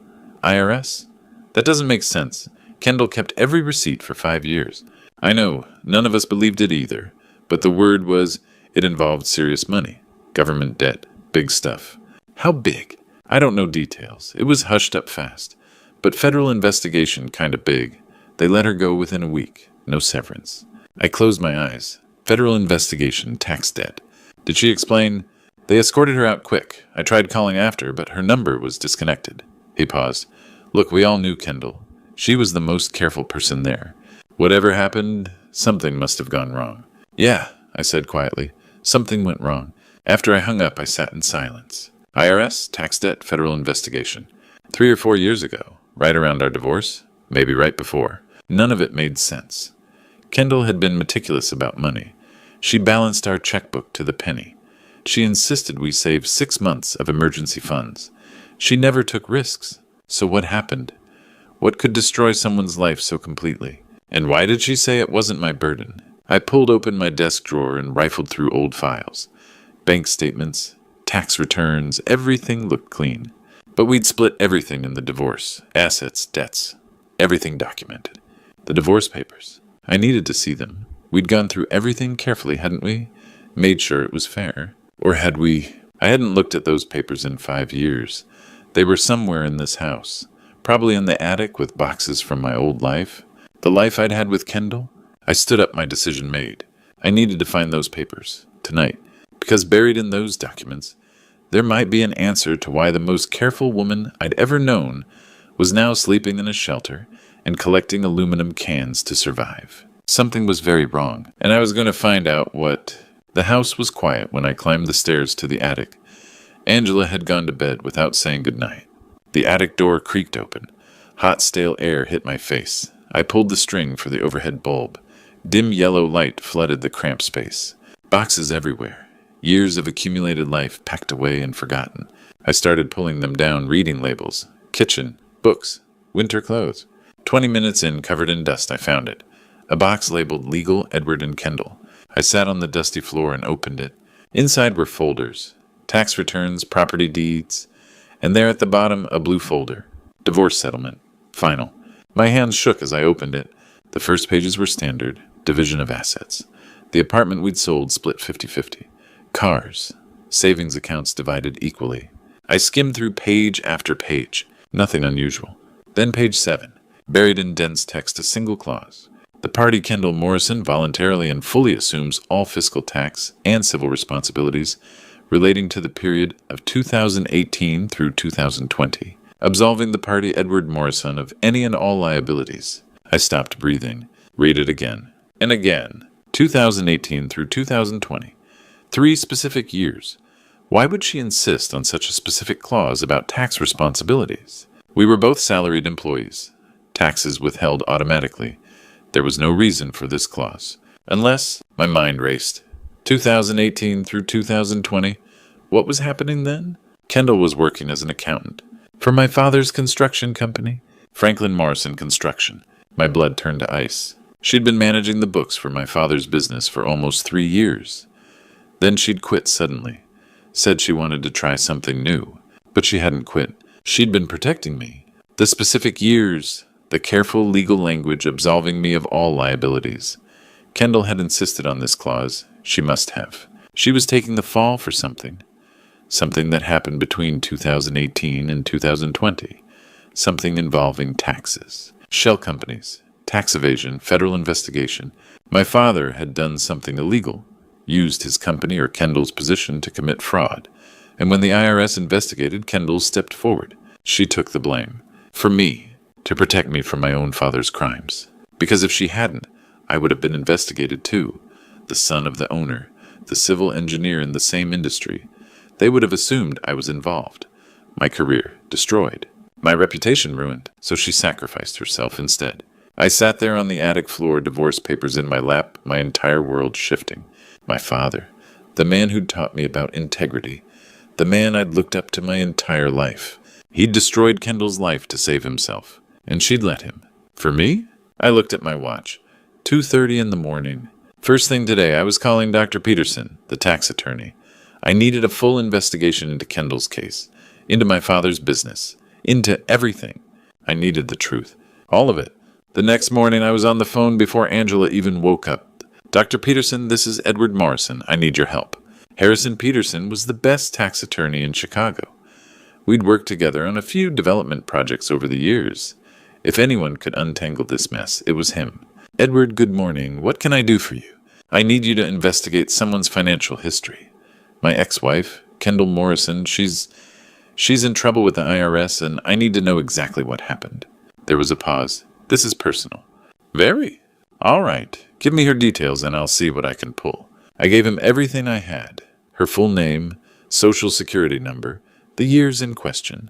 "IRS? That doesn't make sense. Kendall kept every receipt for 5 years." "I know. None of us believed it either. But the word was it involved serious money. Government debt. Big stuff." "How big?" "I don't know details. It was hushed up fast. But federal investigation kinda big. They let her go within a week. No severance." I closed my eyes. Federal investigation, tax debt. Did she explain? "They escorted her out quick. I tried calling after, but her number was disconnected." He paused. "Look, we all knew Kendall. She was the most careful person there. Whatever happened, something must have gone wrong." "Yeah," I said quietly. "Something went wrong." After I hung up, I sat in silence. IRS, tax debt, federal investigation. 3 or 4 years ago. Right around our divorce. Maybe right before. None of it made sense. Kendall had been meticulous about money. She balanced our checkbook to the penny. She insisted we save 6 months of emergency funds. She never took risks. So what happened? What could destroy someone's life so completely? And why did she say it wasn't my burden? I pulled open my desk drawer and rifled through old files. Bank statements, tax returns, everything looked clean. But we'd split everything in the divorce, assets, debts, everything documented. The divorce papers. I needed to see them. We'd gone through everything carefully, hadn't we? Made sure it was fair. Or had we? I hadn't looked at those papers in 5 years. They were somewhere in this house. Probably in the attic with boxes from my old life. The life I'd had with Kendall. I stood up, my decision made. I needed to find those papers. Tonight. Because buried in those documents, there might be an answer to why the most careful woman I'd ever known was now sleeping in a shelter and collecting aluminum cans to survive. Something was very wrong, and I was going to find out what. The house was quiet when I climbed the stairs to the attic. Angela had gone to bed without saying goodnight. The attic door creaked open. Hot, stale air hit my face. I pulled the string for the overhead bulb. Dim yellow light flooded the cramped space. Boxes everywhere. Years of accumulated life packed away and forgotten. I started pulling them down, reading labels. Kitchen, books, winter clothes. 20 minutes in, covered in dust, I found it. A box labeled Legal Edward and Kendall. I sat on the dusty floor and opened it. Inside were folders. Tax returns, property deeds. And there at the bottom, a blue folder. Divorce settlement. Final. My hands shook as I opened it. The first pages were standard. Division of assets. The apartment we'd sold split 50-50. Cars. Savings accounts divided equally. I skimmed through page after page. Nothing unusual. Then page 7. Buried in dense text, a single clause. The party Kendall Morrison voluntarily and fully assumes all fiscal tax and civil responsibilities relating to the period of 2018 through 2020, absolving the party Edward Morrison of any and all liabilities. I stopped breathing. Read it again. And again. 2018 through 2020. 3 specific years. Why would she insist on such a specific clause about tax responsibilities? We were both salaried employees. Taxes withheld automatically. There was no reason for this clause. Unless, my mind raced. 2018 through 2020. What was happening then? Kendall was working as an accountant. For my father's construction company, Franklin Morrison Construction. My blood turned to ice. She'd been managing the books for my father's business for almost 3 years. Then she'd quit suddenly. Said she wanted to try something new. But she hadn't quit. She'd been protecting me. The specific years, the careful legal language absolving me of all liabilities. Kendall had insisted on this clause. She must have. She was taking the fall for something. Something that happened between 2018 and 2020. Something involving taxes. Shell companies. Tax evasion. Federal investigation. My father had done something illegal. Used his company or Kendall's position to commit fraud. And when the IRS investigated, Kendall stepped forward. She took the blame. For me. To protect me from my own father's crimes. Because if she hadn't, I would have been investigated too. The son of the owner. The civil engineer in the same industry. They would have assumed I was involved. My career destroyed. My reputation ruined. So she sacrificed herself instead. I sat there on the attic floor, divorce papers in my lap, my entire world shifting. My father. The man who'd taught me about integrity. The man I'd looked up to my entire life. He'd destroyed Kendall's life to save himself. And she'd let him. For me? I looked at my watch. 2:30 in the morning. First thing today, I was calling Dr. Peterson, the tax attorney. I needed a full investigation into Kendall's case, into my father's business, into everything. I needed the truth. All of it. The next morning, I was on the phone before Angela even woke up. Dr. Peterson, this is Edward Morrison. I need your help. Harrison Peterson was the best tax attorney in Chicago. We'd worked together on a few development projects over the years. If anyone could untangle this mess, it was him. Edward, good morning. What can I do for you? I need you to investigate someone's financial history. My ex-wife, Kendall Morrison, she's in trouble with the IRS, and I need to know exactly what happened. There was a pause. This is personal. Very. All right. Give me her details, and I'll see what I can pull. I gave him everything I had. Her full name, social security number, the years in question,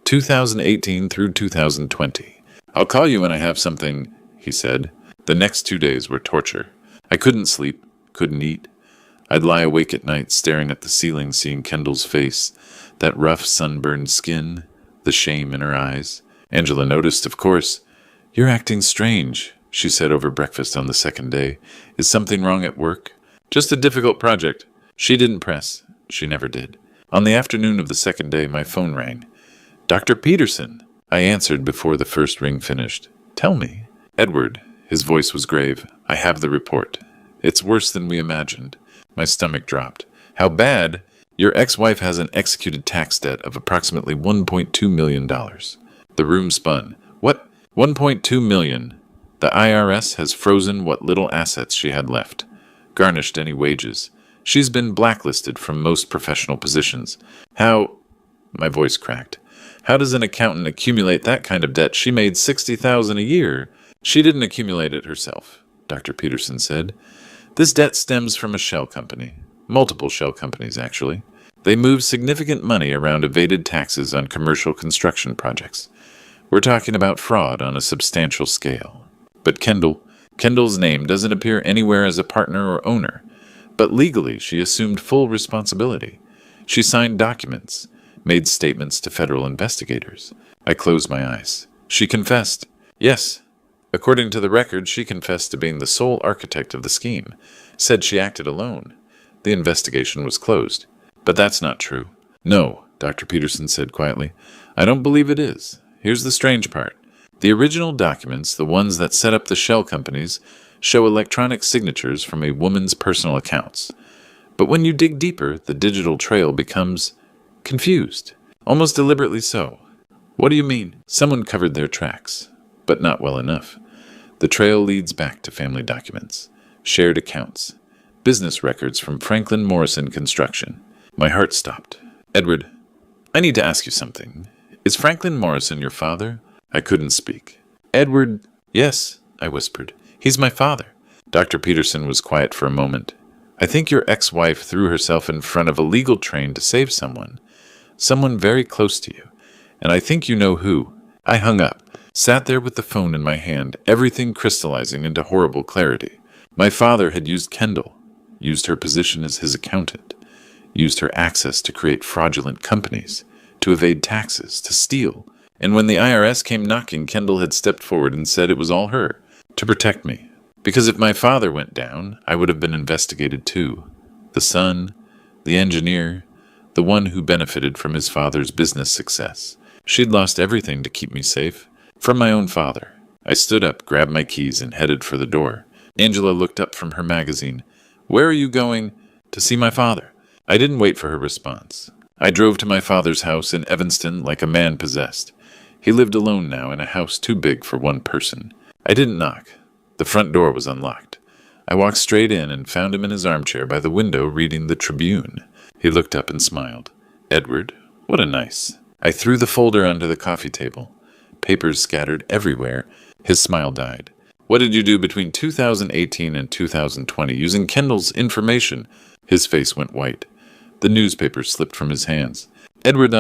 2018 through 2020. I'll call you when I have something, he said. The next 2 days were torture. I couldn't sleep, couldn't eat. I'd lie awake at night staring at the ceiling, seeing Kendall's face, that rough sunburned skin, the shame in her eyes. Angela noticed, of course. You're acting strange, she said over breakfast on the second day. Is something wrong at work? Just a difficult project. She didn't press. She never did. On the afternoon of the second day, my phone rang. Dr. Peterson! I answered before the first ring finished. Tell me. Edward. His voice was grave. I have the report. It's worse than we imagined. My stomach dropped. How bad? Your ex-wife has an executed tax debt of approximately $1.2 million. The room spun. What? $1.2 million. The IRS has frozen what little assets she had left. Garnished any wages. She's been blacklisted from most professional positions. How? My voice cracked. How does an accountant accumulate that kind of debt? She made $60,000 a year. She didn't accumulate it herself, Dr. Peterson said. This debt stems from a shell company. Multiple shell companies, actually. They move significant money around evaded taxes on commercial construction projects. We're talking about fraud on a substantial scale. But Kendall's name doesn't appear anywhere as a partner or owner. But legally, she assumed full responsibility. She signed documents, made statements to federal investigators. I closed my eyes. She confessed. Yes. According to the record, she confessed to being the sole architect of the scheme, said she acted alone. The investigation was closed. But that's not true. No, Dr. Peterson said quietly. I don't believe it is. Here's the strange part. The original documents, the ones that set up the shell companies, show electronic signatures from a woman's personal accounts. But when you dig deeper, the digital trail becomes confused. Almost deliberately so. What do you mean? Someone covered their tracks, but not well enough. The trail leads back to family documents, shared accounts, business records from Franklin Morrison Construction. My heart stopped. Edward, I need to ask you something. Is Franklin Morrison your father? I couldn't speak. Edward, yes, I whispered. He's my father. Dr. Peterson was quiet for a moment. I think your ex-wife threw herself in front of a legal train to save someone very close to you. And I think you know who. I hung up, sat there with the phone in my hand, everything crystallizing into horrible clarity. My father had used Kendall, used her position as his accountant, used her access to create fraudulent companies, to evade taxes, to steal. And when the IRS came knocking, Kendall had stepped forward and said it was all her, to protect me. Because if my father went down, I would have been investigated too. The son, the engineer, the one who benefited from his father's business success. She'd lost everything to keep me safe. From my own father. I stood up, grabbed my keys, and headed for the door. Angela looked up from her magazine. Where are you going? To see my father. I didn't wait for her response. I drove to my father's house in Evanston like a man possessed. He lived alone now in a house too big for one person. I didn't knock. The front door was unlocked. I walked straight in and found him in his armchair by the window reading the Tribune. He looked up and smiled. Edward, what a nice. I threw the folder onto the coffee table. Papers scattered everywhere. His smile died. What did you do between 2018 and 2020 using Kendall's information? His face went white. The newspaper slipped from his hands. Edward,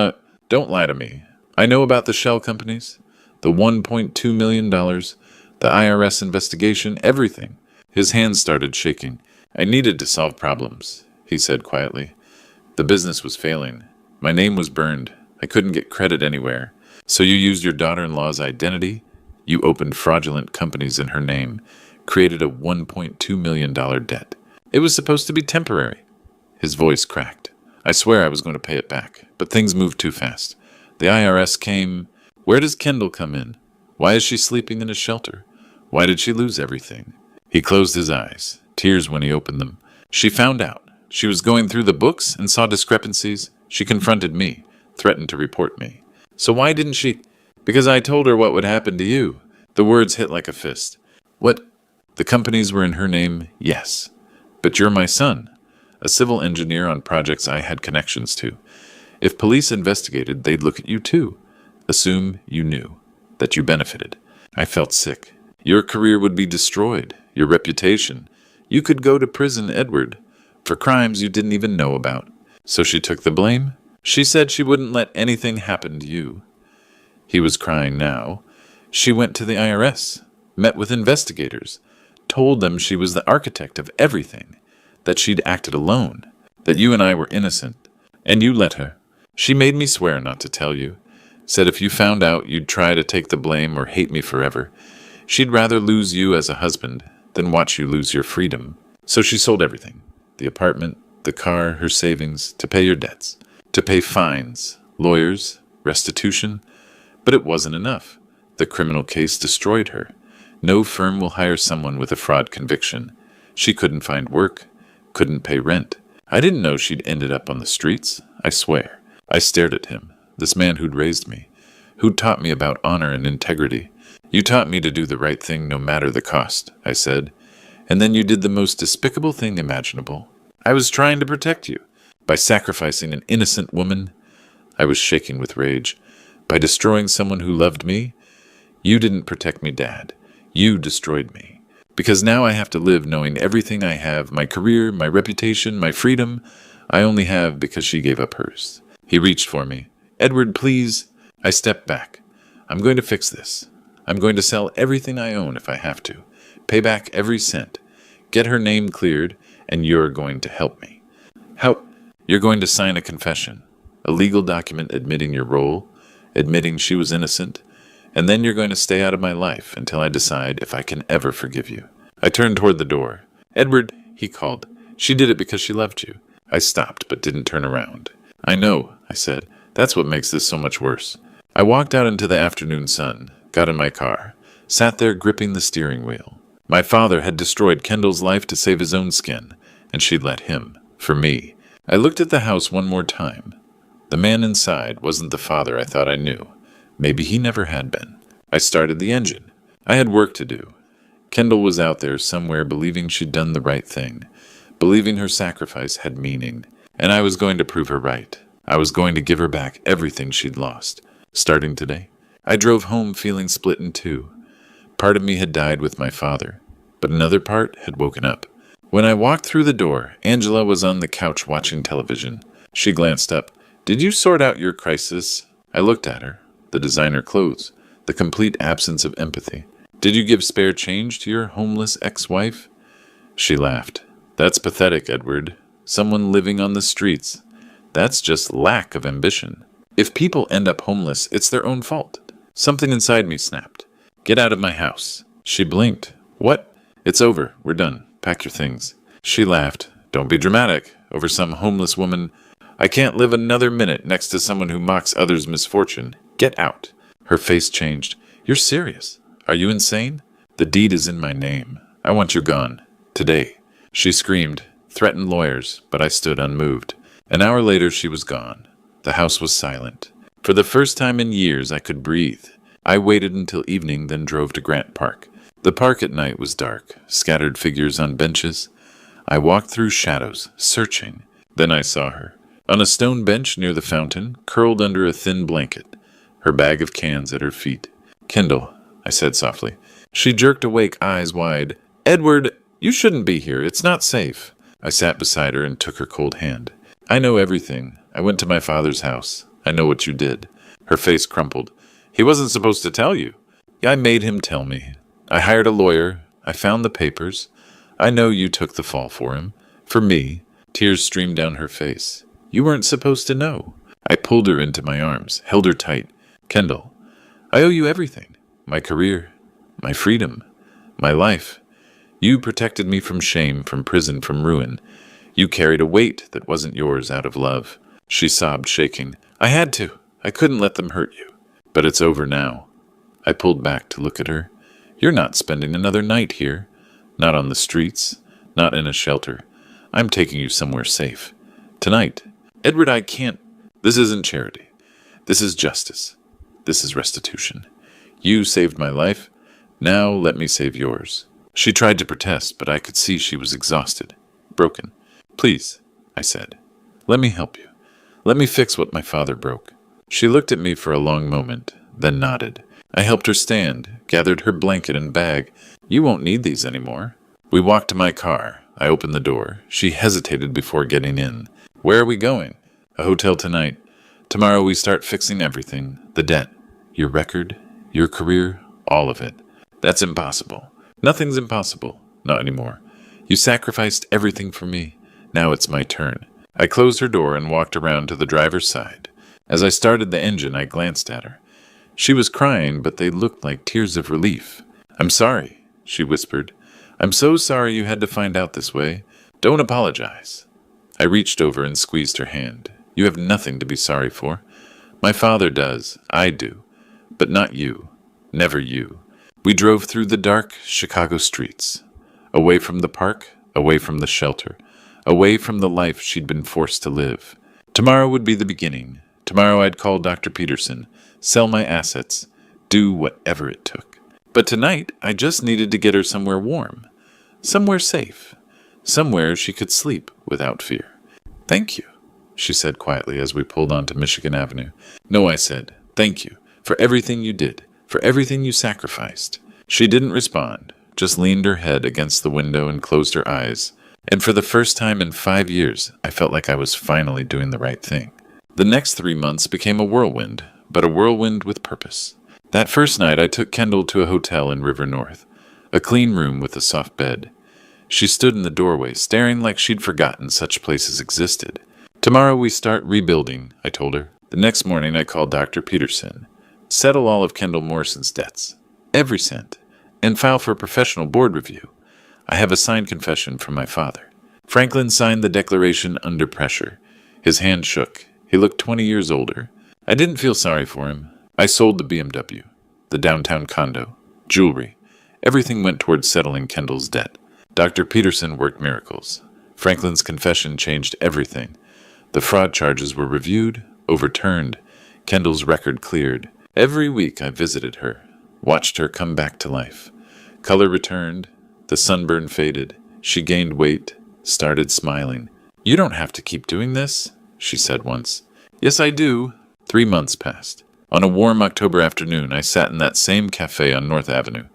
don't lie to me. I know about the shell companies, the $1.2 million, the IRS investigation, everything. His hands started shaking. I needed to solve problems, he said quietly. The business was failing. My name was burned. I couldn't get credit anywhere. So you used your daughter-in-law's identity? You opened fraudulent companies in her name, created a $1.2 million debt. It was supposed to be temporary. His voice cracked. I swear I was going to pay it back, but things moved too fast. The IRS came. Where does Kendall come in? Why is she sleeping in a shelter? Why did she lose everything? He closed his eyes, tears when he opened them. She found out. She was going through the books and saw discrepancies. She confronted me, threatened to report me. So why didn't she? Because I told her what would happen to you. The words hit like a fist. What? The companies were in her name, yes. But you're my son, a civil engineer on projects I had connections to. If police investigated, they'd look at you too. Assume you knew, that you benefited. I felt sick. Your career would be destroyed, your reputation. You could go to prison, Edward, for crimes you didn't even know about. So she took the blame? She said she wouldn't let anything happen to you. He was crying now. She went to the IRS, met with investigators, told them she was the architect of everything, that she'd acted alone, that you and I were innocent, and you let her. She made me swear not to tell you, said if you found out you'd try to take the blame or hate me forever. She'd rather lose you as a husband than watch you lose your freedom. So she sold everything, the apartment, the car, her savings, to pay your debts. to pay fines, lawyers, restitution. But it wasn't enough. The criminal case destroyed her. No firm will hire someone with a fraud conviction. She couldn't find work, couldn't pay rent. I didn't know she'd ended up on the streets, I swear. I stared at him, this man who'd raised me, who'd taught me about honor and integrity. You taught me to do the right thing no matter the cost, I said. And then you did the most despicable thing imaginable. I was trying to protect you. By sacrificing an innocent woman. I was shaking with rage. By destroying someone who loved me. You didn't protect me, Dad. You destroyed me. Because now I have to live knowing everything I have, my career, my reputation, my freedom, I only have because she gave up hers. He reached for me. Edward, please. I stepped back. I'm going to fix this. I'm going to sell everything I own if I have to. Pay back every cent. Get her name cleared, and you're going to help me. How? You're going to sign a confession, a legal document admitting your role, admitting she was innocent, and then you're going to stay out of my life until I decide if I can ever forgive you. I turned toward the door. Edward, he called. She did it because she loved you. I stopped, but didn't turn around. I know, I said. That's what makes this so much worse. I walked out into the afternoon sun, got in my car, sat there gripping the steering wheel. My father had destroyed Kendall's life to save his own skin, and she'd let him, for me. I looked at the house one more time. The man inside wasn't the father I thought I knew. Maybe he never had been. I started the engine. I had work to do. Kendall was out there somewhere believing she'd done the right thing, believing her sacrifice had meaning, and I was going to prove her right. I was going to give her back everything she'd lost, starting today. I drove home feeling split in two. Part of me had died with my father, but another part had woken up. When I walked through the door, Angela was on the couch watching television. She glanced up. Did you sort out your crisis? I looked at her. The designer clothes, the complete absence of empathy. Did you give spare change to your homeless ex-wife? She laughed. That's pathetic, Edward. Someone living on the streets. That's just lack of ambition. If people end up homeless, it's their own fault. Something inside me snapped. Get out of my house. She blinked. What? It's over. We're done. Pack your things. She laughed. Don't be dramatic. Over some homeless woman. I can't live another minute next to someone who mocks others' misfortune. Get out. Her face changed. You're serious. Are you insane? The deed is in my name. I want you gone. Today. She screamed, threatened lawyers, but I stood unmoved. An hour later, she was gone. The house was silent. For the first time in years, I could breathe. I waited until evening, then drove to Grant Park. The park at night was dark, scattered figures on benches. I walked through shadows, searching. Then I saw her. On a stone bench near the fountain, curled under a thin blanket, her bag of cans at her feet. Kendall, I said softly. She jerked awake, eyes wide. Edward, you shouldn't be here. It's not safe. I sat beside her and took her cold hand. I know everything. I went to my father's house. I know what you did. Her face crumpled. He wasn't supposed to tell you. I made him tell me. I hired a lawyer. I found the papers. I know you took the fall for him. For me. Tears streamed down her face. You weren't supposed to know. I pulled her into my arms, held her tight. Kendall, I owe you everything. My career, my freedom, my life. You protected me from shame, from prison, from ruin. You carried a weight that wasn't yours out of love. She sobbed, shaking. I had to. I couldn't let them hurt you. But it's over now. I pulled back to look at her. You're not spending another night here. Not on the streets. Not in a shelter. I'm taking you somewhere safe. Tonight. Edward, I can't. This isn't charity. This is justice. This is restitution. You saved my life. Now let me save yours. She tried to protest, but I could see she was exhausted. Broken. Please, I said. Let me help you. Let me fix what my father broke. She looked at me for a long moment, then nodded. I helped her stand, gathered her blanket and bag. You won't need these anymore. We walked to my car. I opened the door. She hesitated before getting in. Where are we going? A hotel tonight. Tomorrow we start fixing everything. The debt. Your record. Your career. All of it. That's impossible. Nothing's impossible. Not anymore. You sacrificed everything for me. Now it's my turn. I closed her door and walked around to the driver's side. As I started the engine, I glanced at her. She was crying, but they looked like tears of relief. I'm sorry, she whispered. I'm so sorry you had to find out this way. Don't apologize. I reached over and squeezed her hand. You have nothing to be sorry for. My father does. I do. But not you. Never you. We drove through the dark Chicago streets. Away from the park, away from the shelter, away from the life she'd been forced to live. Tomorrow would be the beginning. Tomorrow I'd call Dr. Peterson, sell my assets, do whatever it took. But tonight, I just needed to get her somewhere warm, somewhere safe, somewhere she could sleep without fear. Thank you, she said quietly as we pulled onto Michigan Avenue. No, I said, thank you for everything you did, for everything you sacrificed. She didn't respond, just leaned her head against the window and closed her eyes. And for the first time in 5 years, I felt like I was finally doing the right thing. The next 3 months became a whirlwind, but a whirlwind with purpose. That first night, I took Kendall to a hotel in River North, a clean room with a soft bed. She stood in the doorway, staring like she'd forgotten such places existed. Tomorrow we start rebuilding, I told her. The next morning, I called Dr. Peterson, settle all of Kendall Morrison's debts, every cent, and file for a professional board review. I have a signed confession from my father. Franklin signed the declaration under pressure. His hand shook. He looked 20 years older. I didn't feel sorry for him. I sold the BMW, the downtown condo, jewelry. Everything went towards settling Kendall's debt. Dr. Peterson worked miracles. Franklin's confession changed everything. The fraud charges were reviewed, overturned. Kendall's record cleared. Every week I visited her, watched her come back to life. Color returned. The sunburn faded. She gained weight, started smiling. You don't have to keep doing this, she said once. Yes, I do. 3 months passed. On a warm October afternoon, I sat in that same cafe on North Avenue,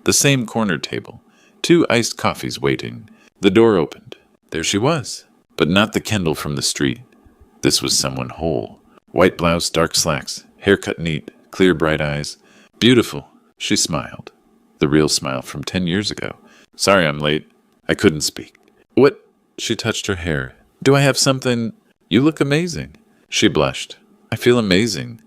the same corner table, 2 iced coffees waiting. The door opened. There she was, but not the Kendall from the street. This was someone whole. White blouse, dark slacks, haircut neat, clear bright eyes. Beautiful. She smiled. The real smile from 10 years ago. Sorry I'm late. I couldn't speak. What? She touched her hair. Do I have something? You look amazing. She blushed. I feel amazing.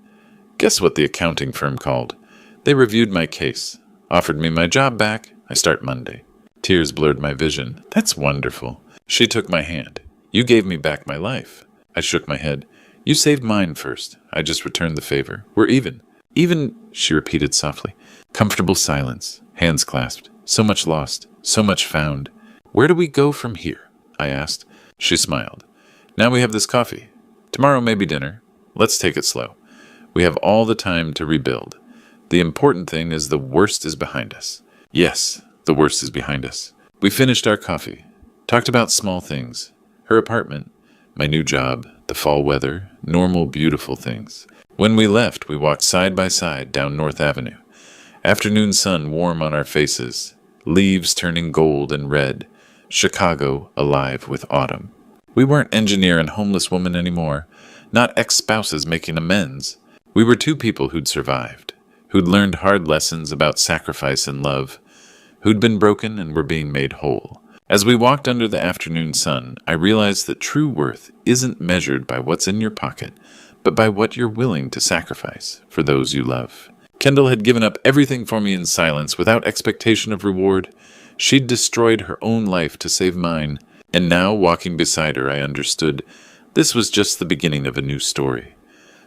Guess what the accounting firm called? They reviewed my case, offered me my job back. I start Monday. Tears blurred my vision. That's wonderful. She took my hand. You gave me back my life. I shook my head. You saved mine first. I just returned the favor. We're even. Even, she repeated softly. Comfortable silence. Hands clasped. So much lost. So much found. Where do we go from here? I asked. She smiled. Now we have this coffee. Tomorrow maybe dinner. Let's take it slow. We have all the time to rebuild. The important thing is the worst is behind us. Yes, the worst is behind us. We finished our coffee. Talked about small things. Her apartment, my new job, the fall weather, normal, beautiful things. When we left, we walked side by side down North Avenue. Afternoon sun warm on our faces. Leaves turning gold and red. Chicago alive with autumn. We weren't engineer and homeless woman anymore. Not ex-spouses making amends. We were 2 people who'd survived, who'd learned hard lessons about sacrifice and love, who'd been broken and were being made whole. As we walked under the afternoon sun, I realized that true worth isn't measured by what's in your pocket, but by what you're willing to sacrifice for those you love. Kendall had given up everything for me in silence without expectation of reward. She'd destroyed her own life to save mine, and now, walking beside her, I understood this was just the beginning of a new story.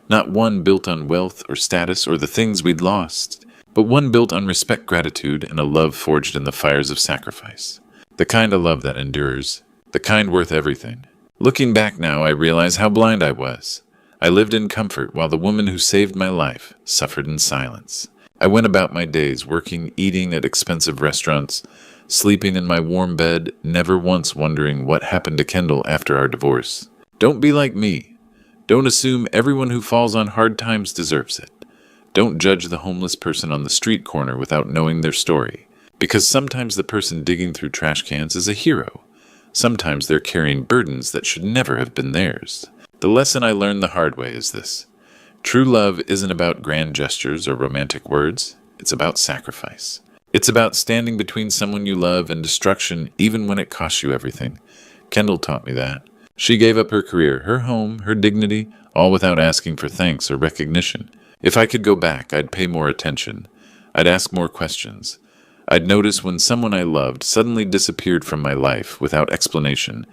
Not one built on wealth or status or the things we'd lost, but one built on respect, gratitude, and a love forged in the fires of sacrifice. The kind of love that endures, the kind worth everything. Looking back now, I realize how blind I was. I lived in comfort while the woman who saved my life suffered in silence. I went about my days working, eating at expensive restaurants, sleeping in my warm bed, never once wondering what happened to Kendall after our divorce. Don't be like me. Don't assume everyone who falls on hard times deserves it. Don't judge the homeless person on the street corner without knowing their story. Because sometimes the person digging through trash cans is a hero. Sometimes they're carrying burdens that should never have been theirs. The lesson I learned the hard way is this. True love isn't about grand gestures or romantic words. It's about sacrifice. It's about standing between someone you love and destruction even when it costs you everything. Kendall taught me that. She gave up her career, her home, her dignity, all without asking for thanks or recognition. If I could go back, I'd pay more attention. I'd ask more questions. I'd notice when someone I loved suddenly disappeared from my life without explanation.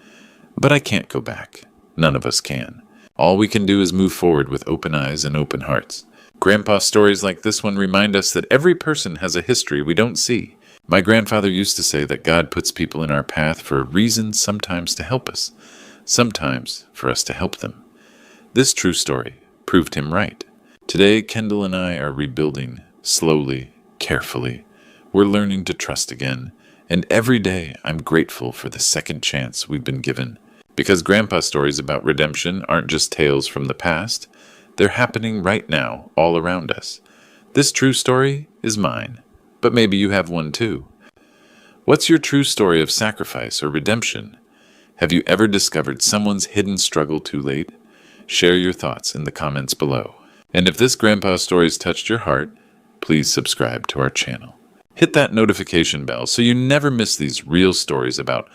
But I can't go back. None of us can. All we can do is move forward with open eyes and open hearts. Grandpa's stories like this one remind us that every person has a history we don't see. My grandfather used to say that God puts people in our path for a reason, sometimes to help us, sometimes for us to help them. This true story proved him right. Today, Kendall and I are rebuilding, slowly, carefully. We're learning to trust again, and every day I'm grateful for the second chance we've been given. Because Grandpa's stories about redemption aren't just tales from the past, they're happening right now, all around us. This true story is mine, but maybe you have one too. What's your true story of sacrifice or redemption? Have you ever discovered someone's hidden struggle too late? Share your thoughts in the comments below. And if this Grandpa's stories touched your heart, please subscribe to our channel. Hit that notification bell so you never miss these real stories about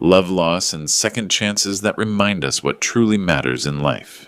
love loss and second chances that remind us what truly matters in life.